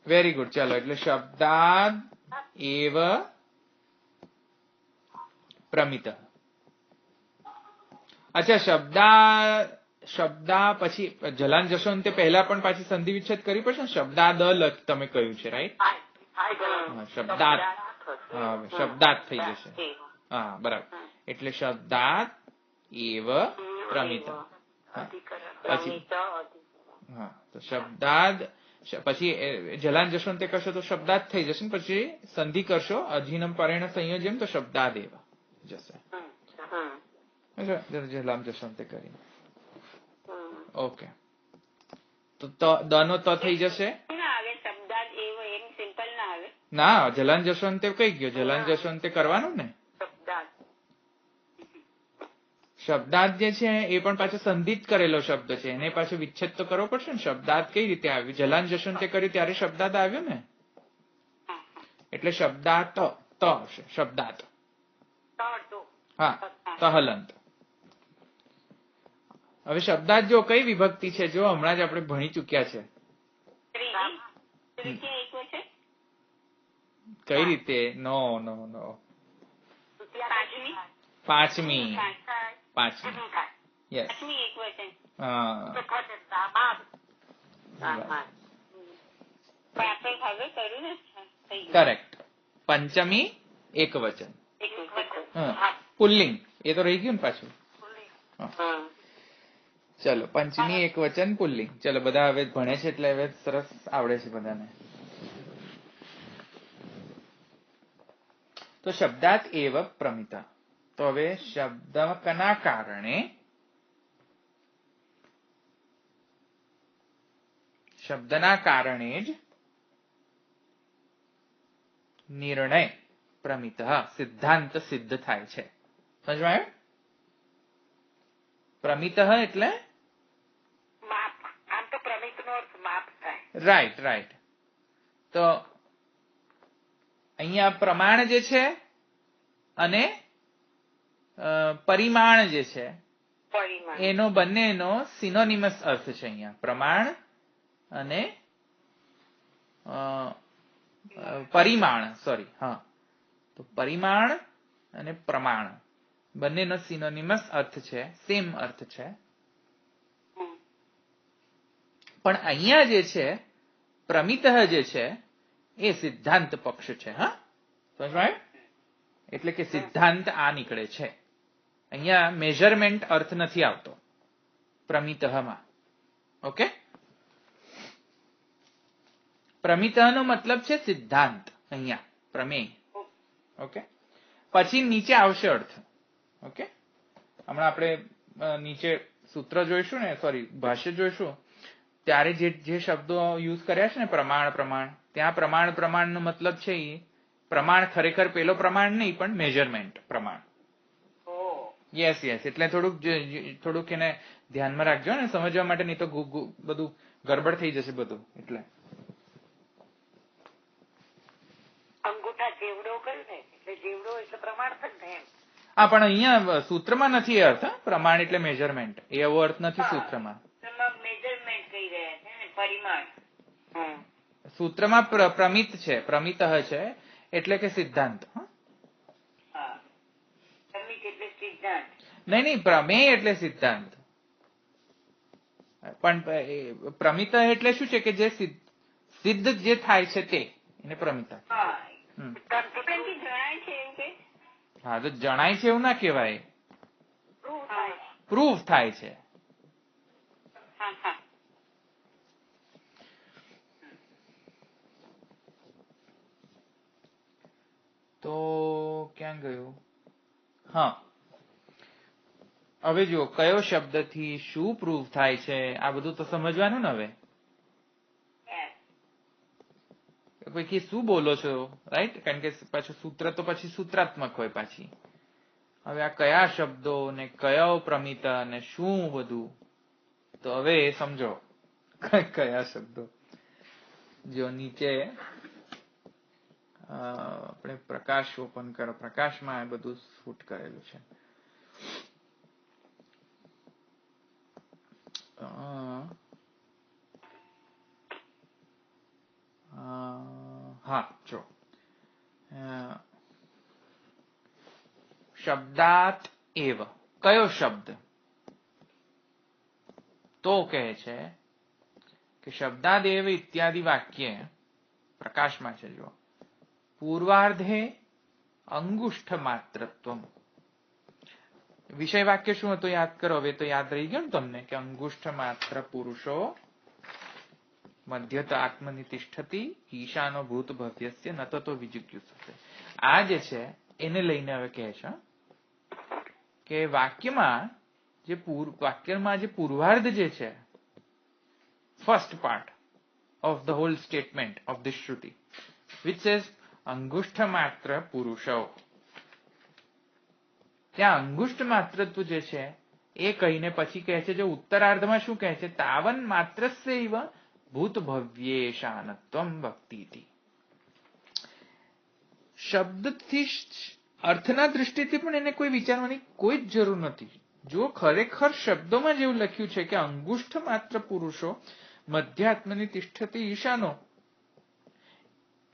Very good. ચલો, એટલે શબ્દાદ એવ પ્રમિતઃ. અચ્છા, શબ્દા પછી જલાન જશોન્તે પહેલા પણ પાછી સંધિ વિચ્છેદ કરવી પડશે ને. શબ્દાદ તમે કહ્યું છે, રાઈટ? શબ્દાત. હા, શબ્દાત થઈ જશે. હા, બરાબર. એટલે શબ્દાત એવ પ્રમિતઃ. પછી હા, તો શબ્દાદ પછી જલાન જશોન્તે કરશો તો શબ્દાત થઈ જશે ને. પછી સંધિ કરશો અધીનમ પરેણ સંયોજન તો શબ્દાદેવ જશે. જલામ જશોન્તે કરી. ઓકે, તો દ નો ત થઈ જશે. ના આવે શબ્દાદેવ એમ સિમ્પલ ના આવે. ના, જલાન જશોન્તે કઈ ગયો? જલાન જશોન્તે કરવાનું ને. શબ્દાત જે છે એ પણ પાછો સંધિત કરેલો શબ્દ છે, એને પાછો વિચ્છેદ તો કરવો પડશે ને. શબ્દાત કઈ રીતે આવ્યું? જલાન જશોન્તે કર્યું ત્યારે શબ્દાત આવ્યો ને. એટલે શબ્દાત ત હશે. શબ્દાત. હા, તહલંત. હવે શબ્દાત જો કઈ વિભક્તિ છે, જો હમણાં જ આપણે ભણી ચુક્યા છે. કઈ રીતે? નો નો નો, પાંચમી. યસ. કરેક્ટ. પંચમી એક વચન. પુલ્લિંગ. એ તો રહી ગયું ને પાછું. ચલો, પંચમી એક વચન પુલ્લિંગ. ચલો, બધા હવે ભણે છે એટલે હવે સરસ આવડે છે બધાને. તો શબ્દાત એવ પ્રમિતઃ. તો હવે શબ્દના કારણે જ નિર્ણય પ્રમિતઃ સિદ્ધાંત સિદ્ધ થાય છે. સમજવાયું? પ્રમિતઃ એટલે માપ. આમ તો પ્રમિત નો અર્થ માપ થાય. Right, right. તો અહીંયા પ્રમાણ જે છે અને પરિમાણ જે છે એનો બંનેનો સિનોનિમસ અર્થ છે અહીંયા. પ્રમાણ અને પરિમાણ, સોરી, હા. તો પરિમાણ અને પ્રમાણ બંનેનો સિનોનિમસ અર્થ છે, સેમ અર્થ છે. પણ અહીંયા જે છે પ્રમિતઃ જે છે એ સિદ્ધાંત પક્ષ છે. હા, સમજાય? એટલે કે સિદ્ધાંત આ નીકળે છે. અહીંયા મેઝરમેન્ટ અર્થ નથી આવતો પ્રમિતઃમાં. ઓકે, પ્રમિતઃનો મતલબ છે સિદ્ધાંત. અહીંયા પ્રમેય. ઓકે, પછી નીચે આવશે અર્થ. ઓકે, હમણાં આપણે નીચે સૂત્ર જોઈશું ને, સોરી ભાષ્ય જોઈશું, ત્યારે જે શબ્દો યુઝ કર્યા છે ને, પ્રમાણ, ત્યાં પ્રમાણનો મતલબ છે એ પ્રમાણ ખરેખર પેલો પ્રમાણ નહીં પણ મેઝરમેન્ટ પ્રમાણ. Yes, yes. એટલે થોડુંક એને ધ્યાનમાં રાખજો ને સમજવા માટે, નહીં તો બધું ગડબડ થઈ જશે બધું. એટલે અંગૂઠા જેવડો કર્યું ને, એટલે જેવડો એટલે પ્રમાણ જ ને એમ. હા, પણ અહીંયા સૂત્રમાં નથી અર્થ. પ્રમાણ એટલે મેઝરમેન્ટ, એવો અર્થ નથી સૂત્રમાં. મેઝરમેન્ટ કહી રહ્યા છે ને, પરિમાણ. સૂત્રમાં પ્રમિત છે, પ્રમિતઃ છે એટલે કે સિદ્ધાંત. નહીં, પ્રમેય એટલે સિદ્ધાંત. પણ પ્રમિત એટલે શું છે કે જે સિદ્ધ જે થાય છે તે એને પ્રમિત. જણાય છે એવું કે હા, તો જણાય છે એવું ના કહેવાય, પ્રૂવ થાય. પ્રૂફ થાય છે. હા હા. તો ક્યાં ગયું? હા, હવે જુઓ કયો શબ્દથી શું પ્રૂફ થાય છે, આ બધું તો સમજવાનું ને. હવે પૈકી શું બોલો છો, રાઈટ? કારણ કે પાછું સૂત્ર તો પછી સૂત્રાત્મક હોય પાછી. હવે આ કયા શબ્દો ને કયો પ્રમિત અને શું બધું, તો હવે સમજો કયા શબ્દો. જો નીચે આપણે પ્રકાશ ઓપન કરો, પ્રકાશમાં આ બધું શૂટ કરેલું છે. હા, જો શબ્દાત એવ, કયો શબ્દ? તો કહે છે કે શબ્દાદેવ ઇત્યાદિ વાક્ય પ્રકાશમાં છે. જો પૂર્વાર્ધે અંગુષ્ઠ માત્રત્વમ. વિષય વાક્ય શું હતો યાદ કરો. હવે તો યાદ રહી ગયું ને તમને કે અંગુષ્ઠ માત્ર પુરુષો મધ્યત આત્મનિ તિષ્ઠતિ ઈશાનો ભૂત ભવ્યસ્ય ન તો વિજિજ્ઞુષતે. આ જે છે એને લઈને હવે કહે છે કે વાક્યમાં જે પૂર્વાર્ધ જે છે, first part of the whole statement of this Shruti, which says અંગુષ્ઠ માત્ર પુરુષો. ત્યાં અંગુષ્ઠ માત્રત્વ જે છે એ કહીને પછી કહે છે, જો ઉત્તરાર્ધમાં શું કહે છે, તાવન માત્રસ્યૈવ ભૂત ભવ્યેશાનત્વમ ભક્તિ. શબ્દથી અર્થના દૃષ્ટિથી પણ એને કોઈ વિચારવાની કોઈ જ જરૂર નથી. જો ખરેખર શબ્દોમાં જેવું લખ્યું છે કે અંગુષ્ઠ માત્ર પુરુષો મધ્યાત્મની તિષ્ઠતિ ઈશાનો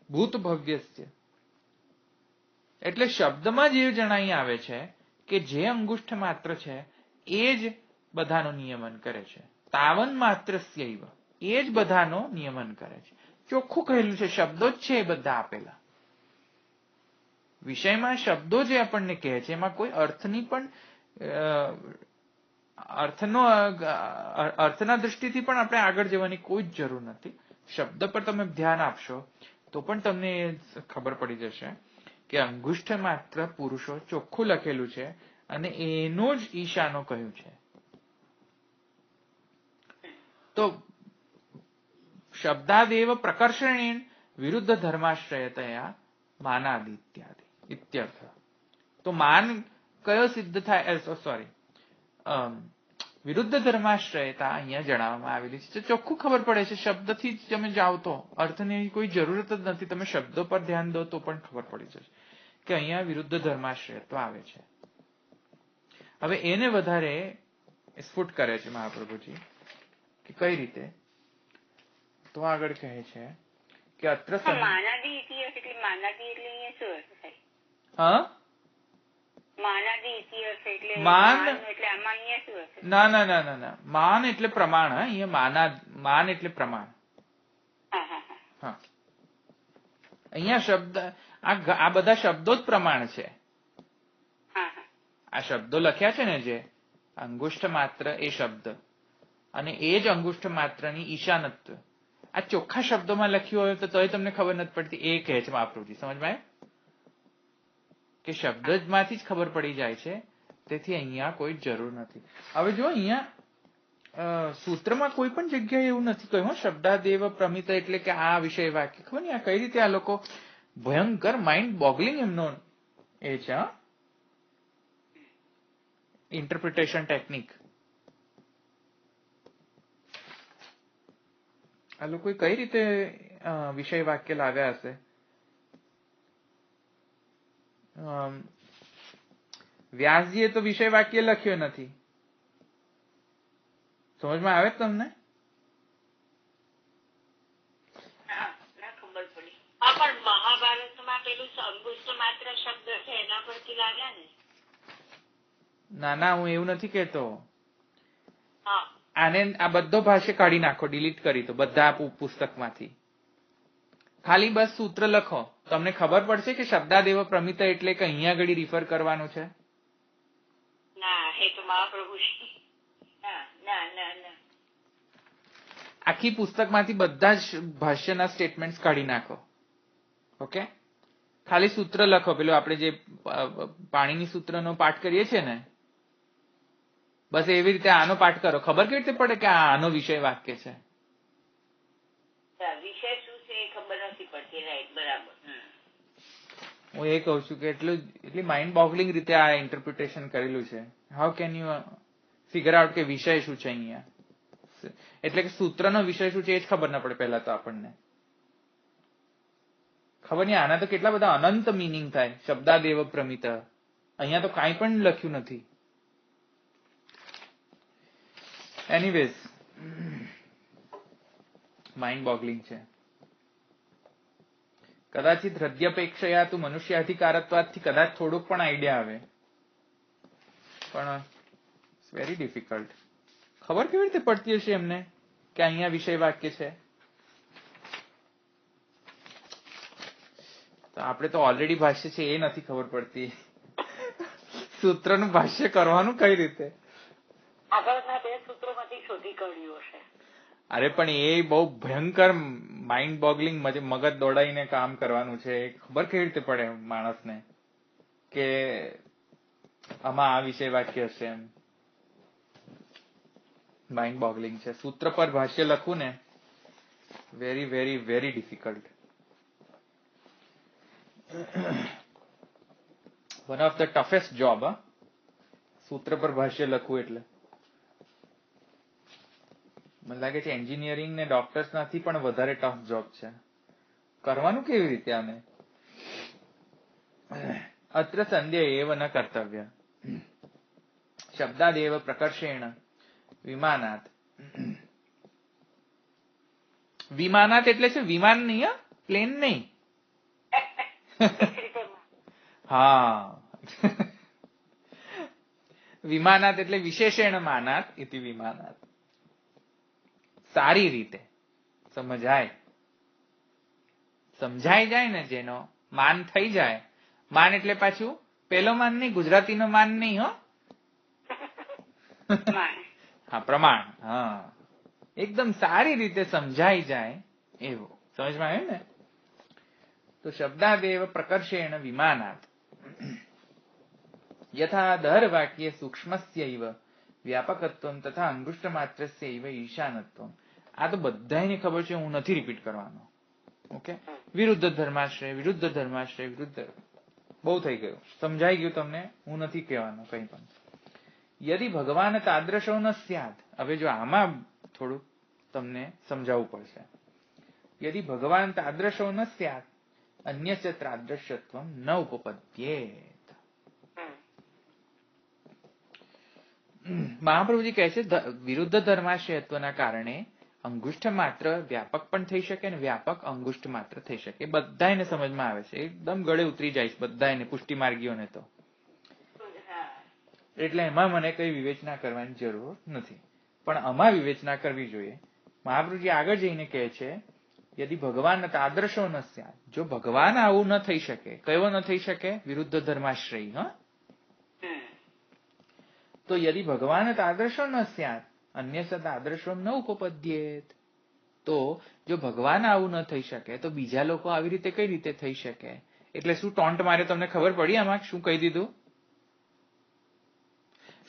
ભૂત ભવ્યસ્ય, એટલે શબ્દમાં જે જણાઈ આવે છે કે જે અંગુષ્ઠ માત્ર છે એ જ બધાનું નિયમન કરે છે. તાવન માત્રસ્યૈવ, એ જ બધાનો નિયમન કરે છે. ચોખ્ખું કહેલું છે, શબ્દો જ છે એ બધા આપેલા. વિષયમાં શબ્દો જે આપણને કહે છે એમાં કોઈ અર્થની પણ અર્થના દૃષ્ટિથી પણ આપણે આગળ જવાની કોઈ જ જરૂર નથી. શબ્દ પર તમે ધ્યાન આપશો તો પણ તમને ખબર પડી જશે કે અંગુષ્ઠ માત્ર પુરુષો ચોખ્ખું લખેલું છે અને એનો જ ઈશાનો કહ્યું છે. તો શબ્દાદેવ પ્રકર્ષણેન વિરુદ્ધ ધર્માશ્રયતયા માનાદિ ઇત્યર્થ. તો માન કયો સિદ્ધ થાય, સોરી, વિરુદ્ધ ધર્માશ્રયતા અહીંયા જણાવવામાં આવેલી છે. ચોખ્ખું ખબર પડે છે, શબ્દથી જ તમે જાઓ તો અર્થની કોઈ જરૂરત જ નથી. તમે શબ્દો પર ધ્યાન દો તો પણ ખબર પડી જશે કે અહીંયા વિરુદ્ધ ધર્માશ્રયત્વ આવે છે. હવે એને વધારે સ્ફુટ કરે છે મહાપ્રભુજી કે કઈ રીતે, તો આગળ કહે છે કે અત્ર માનાદી ઇતિહાસ એટલે માનાદી એટલે અહીંયા શું અર્થ થાય? હા, માનાદી ઇતિહાસ એટલે માન એટલે આમાં અહીંયા શું અર્થ? ના ના ના ના ના, માન એટલે પ્રમાણ. અહીંયા માન એટલે પ્રમાણ. હા, અહીંયા શબ્દ આ બધા શબ્દો જ પ્રમાણ છે. આ શબ્દો લખ્યા છે ને જે અંગુષ્ઠ માત્ર એ શબ્દ અને એ જ અંગુષ્ઠ માત્રની ઈશાનત્વ, આ ચોખ્ખા શબ્દોમાં લખ્યું હોય તો તોય તમને ખબર નથી પડતી. એ કહે છે મહાપ્રભુજી, સમજમાં કે શબ્દ જ માંથી જ ખબર પડી જાય છે. તેથી અહીંયા કોઈ જરૂર નથી. હવે જો અહીંયા સૂત્રમાં કોઈ પણ જગ્યાએ એવું નથી કહ્યું શબ્દાદેવ પ્રમિત એટલે કે આ વિષય વાક્ય. ખબર નહીં આ કઈ રીતે આ લોકો ભયંકર માઇન્ડ બોગલિંગ એમનો એ છે ઇન્ટરપ્રિટેશન ટેકનિક. આ લોકો કઈ રીતે વિષય વાક્ય લાવ્યા હશે. વ્યાસજીએ તો વિષય વાક્ય લખ્યો નથી. સમજમાં આવે તમને? પણ મહાભારતમાં પેલું અંગુષ્ઠ માત્ર શબ્દ છે એના પરથી લાગ્યા ને. ના ના, હું એવું નથી કેતો. આને આ બધો ભાષ્ય કાઢી નાખો, ડિલીટ કરી દો બધા પુસ્તકમાંથી. ખાલી બસ સૂત્ર લખો, તમને ખબર પડશે કે શબ્દાદેવ પ્રમિત એટલે કે અહીંયા આગળ રિફર કરવાનું છે. ના, એ તો મહાપ્રભુ ના ના ના ના આખી પુસ્તકમાંથી બધા જ ભાષ્યના સ્ટેટમેન્ટ કાઢી નાખો. ઓકે, ખાલી સૂત્ર લખો. પેલું આપણે જે પાણીની સૂત્રનો પાઠ કરીએ છીએ ને, બસ એવી રીતે આનો પાઠ કરો. ખબર કેવી રીતે પડે કે આનો વિષય વાક્ય છે? વિષય શું છે એ ખબર નથી પડતી. રાઈટ, બરાબર. હું એ કહું છું કે એટલી માઇન્ડ બોગલિંગ રીતે આ ઇન્ટરપ્રિટેશન કરેલું છે. How can you figure out કે વિષય શું છે અહીંયા? એટલે કે સૂત્રનો વિષય શું છે એ જ ખબર ના પડે પહેલા તો આપણને. ખબર નહીં, આના તો કેટલા બધા અનંત મિનિંગ થાય. શબ્દાદેવ પ્રમિત, અહીંયા તો કાંઈ પણ લખ્યું નથી. એનીવેઝ, માઇન્ડ બોગલિંગ છે. કદાચિત હૃદયપેક્ષયા તું મનુષ્યાધિકારત્વાથી કદાચ થોડુંક પણ આઈડિયા આવે, પણ ઇટ્સ વેરી ડિફિકલ્ટ. ખબર કેવી રીતે પડતી હશે એમને કે અહીંયા વિષય વાક્ય છે? તો આપણે તો ઓલરેડી ભાષ્ય છે એ નથી ખબર પડતી. સૂત્રનું ભાષ્ય કરવાનું કઈ રીતે? આગળના 2 સૂત્રોમાંથી શોધી કાઢ્યું હશે. અરે પણ એ બહુ ભયંકર માઇન્ડ બોગલિંગ, મગજ દોડાઈને કામ કરવાનું છે. ખબર કેવી રીતે પડે માણસને કે આમાં આ વિષય વાક્ય હશે એમ? માઇન્ડ બોગલિંગ છે. સૂત્ર પર ભાષ્ય લખવું ને, very very very difficult. One of the toughest job. સૂત્ર પર ભાષ્ય લખવું એટલે મને લાગે છે એન્જિનિયરિંગ ને ડોક્ટર્સ નાથી પણ વધારે ટફ જોબ છે. કરવાનું કેવી રીતે આને? અત્ર સંધ્યા એવ ન કર્તવ્ય શબ્દાદેવ પ્રકર્ષેણ વિમાનાત. વિમાનાત એટલે છે વિમાન નહીં, પ્લેન નહીં. હા, વિમાનાત એટલે વિશેષેણ માનાત ઇતિ વિમાનાત. સારી રીતે સમજાય, સમજાઈ જાય ને, જેનો માન થઈ જાય. માન એટલે પાછું પેલો માન નહીં, ગુજરાતીનો માન નહીં. હા, પ્રમાણ. હા, એકદમ સારી રીતે સમજાઈ જાય એવું. સમજમાં આવ્યું ને? તો શબ્દાદેવ પ્રકર્ષેણ વિમાનાત યથા દર વાક્ય સૂક્ષ્મસ્યૈવ વ્યાપકત્વમ તથા અંગુષ્ઠ માત્રસ્યૈવ ઈશાનત્વમ. આ તો બધાને ખબર છે, હું નથી રિપીટ કરવાનો. ઓકે, વિરુદ્ધ ધર્માશ્રય, વિરુદ્ધ ધર્માશ્રય, વિરુદ્ધ. બહુ થઈ ગયું, સમજાઈ ગયું તમને. હું નથી કહેવાનો કંઈ પણ. યદિ ભગવાન તાદ્રશો ન સ્યાત. હવે જો આમાં થોડું તમને સમજાવવું પડશે. યદિ ભગવાન તાદ્રશો ન સ્યાત અન્યસ્ય તાદ્રશ્યત્વમ ન ઉપપદ્યેત. મહાપ્રભુજી કહે છે વિરુદ્ધ ધર્માશ્રયત્વના કારણે અંગુષ્ઠ માત્ર વ્યાપક પણ થઈ શકે અને વ્યાપક અંગુષ્ઠ માત્ર થઈ શકે. બધાને સમજમાં આવે છે, એકદમ ગળે ઉતરી જાય છે બધાને, પુષ્ટિ માર્ગીઓને તો. એટલે એમાં મને કઈ વિવેચના કરવાની જરૂર નથી, પણ આમાં વિવેચના કરવી જોઈએ. મહાપ્રભુજી આગળ જઈને કહે છે યદિ ભગવાન તાદ્રશો ન સ્યાત. જો ભગવાન આવું ન થઈ શકે, કયો ન થઈ શકે? વિરુદ્ધ ધર્માશ્રય. તો યદિ ભગવાન તાદ્રશો ન સ્યાત અન્ય તાદ્રશો ન ઉપપદ્યેત. તો જો ભગવાન આવું ન થઈ શકે તો બીજા લોકો આવી રીતે કઈ રીતે થઈ શકે? એટલે શું ટોન્ટ મારે? તમને ખબર પડી આમાં શું કહી દીધું?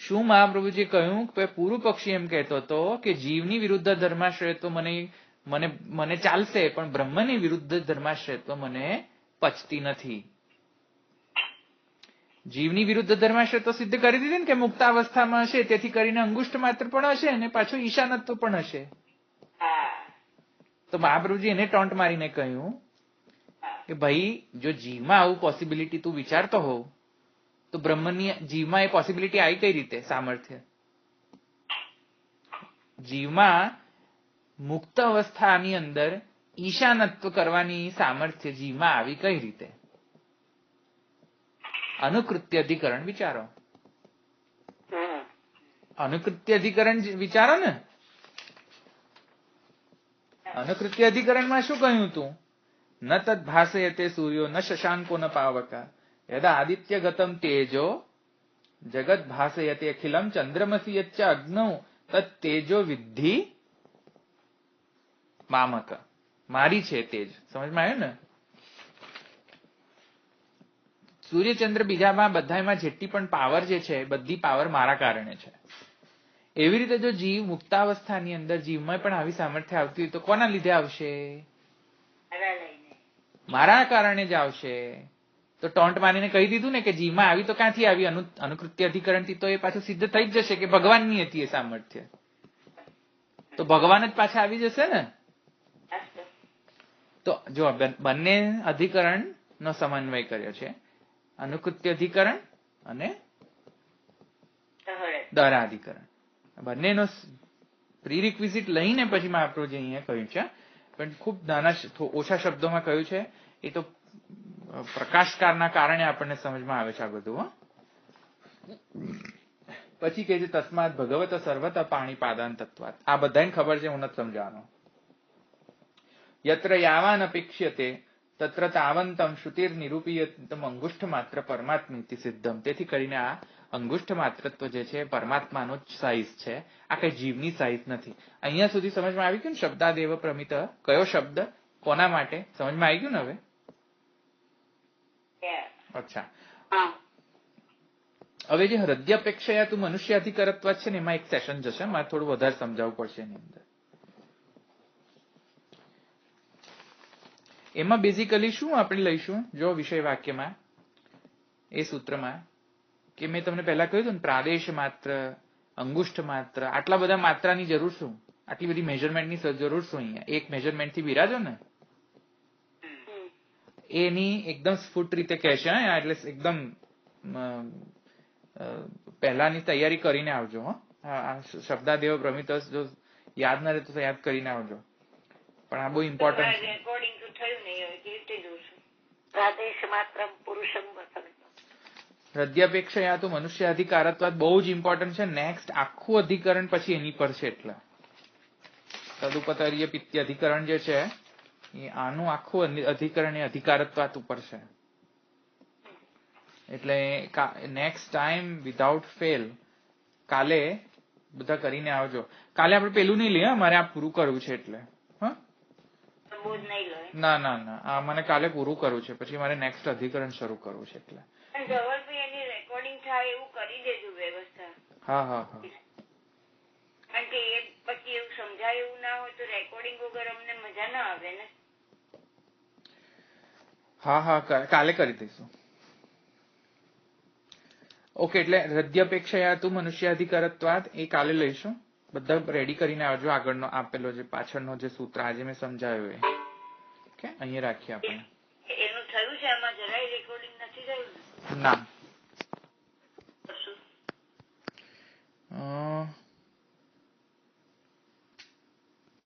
શું મહાપ્રભુજી કહ્યું કે પૂર્વ પક્ષી એમ કહેતો હતો કે જીવની વિરુદ્ધ ધર્માશ્રય તો મને ચાલશે, પણ બ્રહ્મની વિરુદ્ધ ધર્માશ્રય તો મને પચતી નથી. જીવની વિરુદ્ધ ધર્માશ્રય તો સિદ્ધ કરી દીધી ને કે મુક્તાવસ્થામાં હશે, તેથી કરીને અંગુષ્ઠ માત્ર પણ હશે અને પાછું ઈશાનત્વ પણ હશે. તો મહાપ્રભુજી એને ટોન્ટ મારીને કહ્યું કે ભાઈ જો જીવમાં આવું પોસિબિલિટી તું વિચારતો હોવ તો બ્રહ્મની જીવમાં એ પોસિબિલિટી આવી કઈ રીતે? સામર્થ્ય જીવમાં મુક્ત અવસ્થાની અંદર ઈશાનત્વ કરવાની સામર્થ્ય જીવમાં આવી કઈ રીતે? અનુકૃત્ય અધિકરણ વિચારો. અનુકૃત્ય અધિકરણ વિચારો ને. અનુકૃત્ય અધિકરણમાં શું કહ્યું તું? ન તદ ભાસયતે સૂર્યો ન શશાંકો ન પાવકા યદા આદિત્ય ગતમ તેજો જગત ભાસયતે અખિલમ ચંદ્રમસી યચ્ચ અગ્નૌ તદ તેજો વિદ્ધિ મામક. મારી છે તેજ. સમજમાં આવ્યું ને? સૂર્યચંદ્ર બીજામાં બધામાં જેટલી પણ પાવર જે છે બધી પાવર મારા કારણે છે. એવી રીતે જો જીવ મુક્તાવસ્થાની અંદર જીવમાં પણ આવી સામર્થ્ય આવતી હોય તો કોના લીધે આવશે? મારા કારણે જ આવશે. તો ટોન્ટ મારીને કહી દીધું ને કે જીવમાં આવી તો ક્યાંથી આવી? અનુકૃત્ય અધિકરણથી તો એ પાછું સિદ્ધ થઈ જ જશે કે ભગવાનની હતી એ સામર્થ્ય. તો ભગવાન જ પાછા આવી જશે ને. તો જો બંને અધિકરણ નો સમન્વય કર્યો છે, અનુકૃત્ય અધિકરણ અને દરાધિકરણ. બંનેનો પ્રીરિક્વિઝિટ લઈને પછી મહાપ્રભુજી અહીંયા કહ્યું છે, પણ ખૂબ નાના ઓછા શબ્દોમાં કહ્યું છે. એ તો પ્રકાશકારના કારણે આપણને સમજમાં આવે છે આ બધું. પછી કહે છે તસ્માત ભગવત સર્વત પાણીપાદાન તત્વાત. આ બધાને ખબર છે, હું નથી સમજાવવાનો. યત્ર યાવાન અપેક્ષ્યતે તત્ર તાવંતમ શ્રુતિર નિરૂપીયતમ અંગુષ્ઠ માત્ર પરમાત્મીતિ સિદ્ધમ. તેથી કરીને આ અંગુષ્ઠ માત્રત્વ જે છે પરમાત્માનો જ સાઇઝ છે, આ કઈ જીવની સાઇઝ નથી. અહીંયા સુધી સમજમાં આવી ગયું ને? શબ્દાદેવ પ્રમિત કયો શબ્દ કોના માટે સમજમાં આવી ગયું ને હવે? અચ્છા, હવે જે હૃદયપેક્ષયા તું મનુષ્યાધિકરત્વ છે ને એમાં એક સેશન જશે, મારે થોડું વધારે સમજાવવું પડશે એની અંદર. એમાં બેઝિકલી શું આપણે લઈશું જો વિષય વાક્યમાં એ સૂત્રમાં કે મેં તમને પહેલા કહ્યું હતું ને પ્રાદેશ માત્ર, અંગુષ્ઠ માત્ર, આટલા બધા માત્રાની જરૂર શું? આટલી બધી મેઝરમેન્ટની જરૂર શું? અહીંયા એક મેઝરમેન્ટ થી બિરાજો ને. એની એકદમ સ્ફુટ રીતે કહેશે, એટલે એકદમ પહેલાની તૈયારી કરીને આવજો. શબ્દાદેવ પ્રમિતસ જો યાદ ના રહે તો યાદ કરીને આવજો. પણ આ બહુ ઇમ્પોર્ટન્ટ છે. હૃદયાપેક્ષયા તો મનુષ્ય અધિકારત્વાદ બહુ જ ઇમ્પોર્ટન્ટ છે. નેક્સ્ટ આખું અધિકરણ પછી એની પર છે. એટલે તદુપતરીય પિત્ત અધિકરણ જે છે એ આનું આખું અધિકરણ એ અધિકારત્વાત ઉપર છે. એટલે નેક્સ્ટ ટાઈમ વિધાઉટ ફેલ કાલે બધા કરીને આવજો. કાલે આપણે પેલું નહીં લઈએ, મારે આ પૂરું કરવું છે એટલે. ના ના ના, આ મને કાલે પૂરું કરવું છે, પછી મારે નેક્સ્ટ અધિકરણ શરૂ કરવું છે એટલે. હા હા હા, કારણ કે એ પછી એવું સમજાય એવું ના હોય તો રેકોર્ડિંગ વગર અમને મજા ના આવે ને. હા હા, કાલે કરી દઈશું. ઓકે, એટલે હૃદયપેક્ષયા તું મનુષ્યાધિકારત્વાદ એ કાલે લઈશું. બધા રેડી કરીને આવજો. આગળનો આપેલો જે પાછળનો જે સૂત્ર આજે મેં સમજાવ્યો એ. ઓકે, અહીંયા રાખીએ આપણે. એનું થયું છે, આમાં જરાય રેકોર્ડિંગ નથી થયું ના.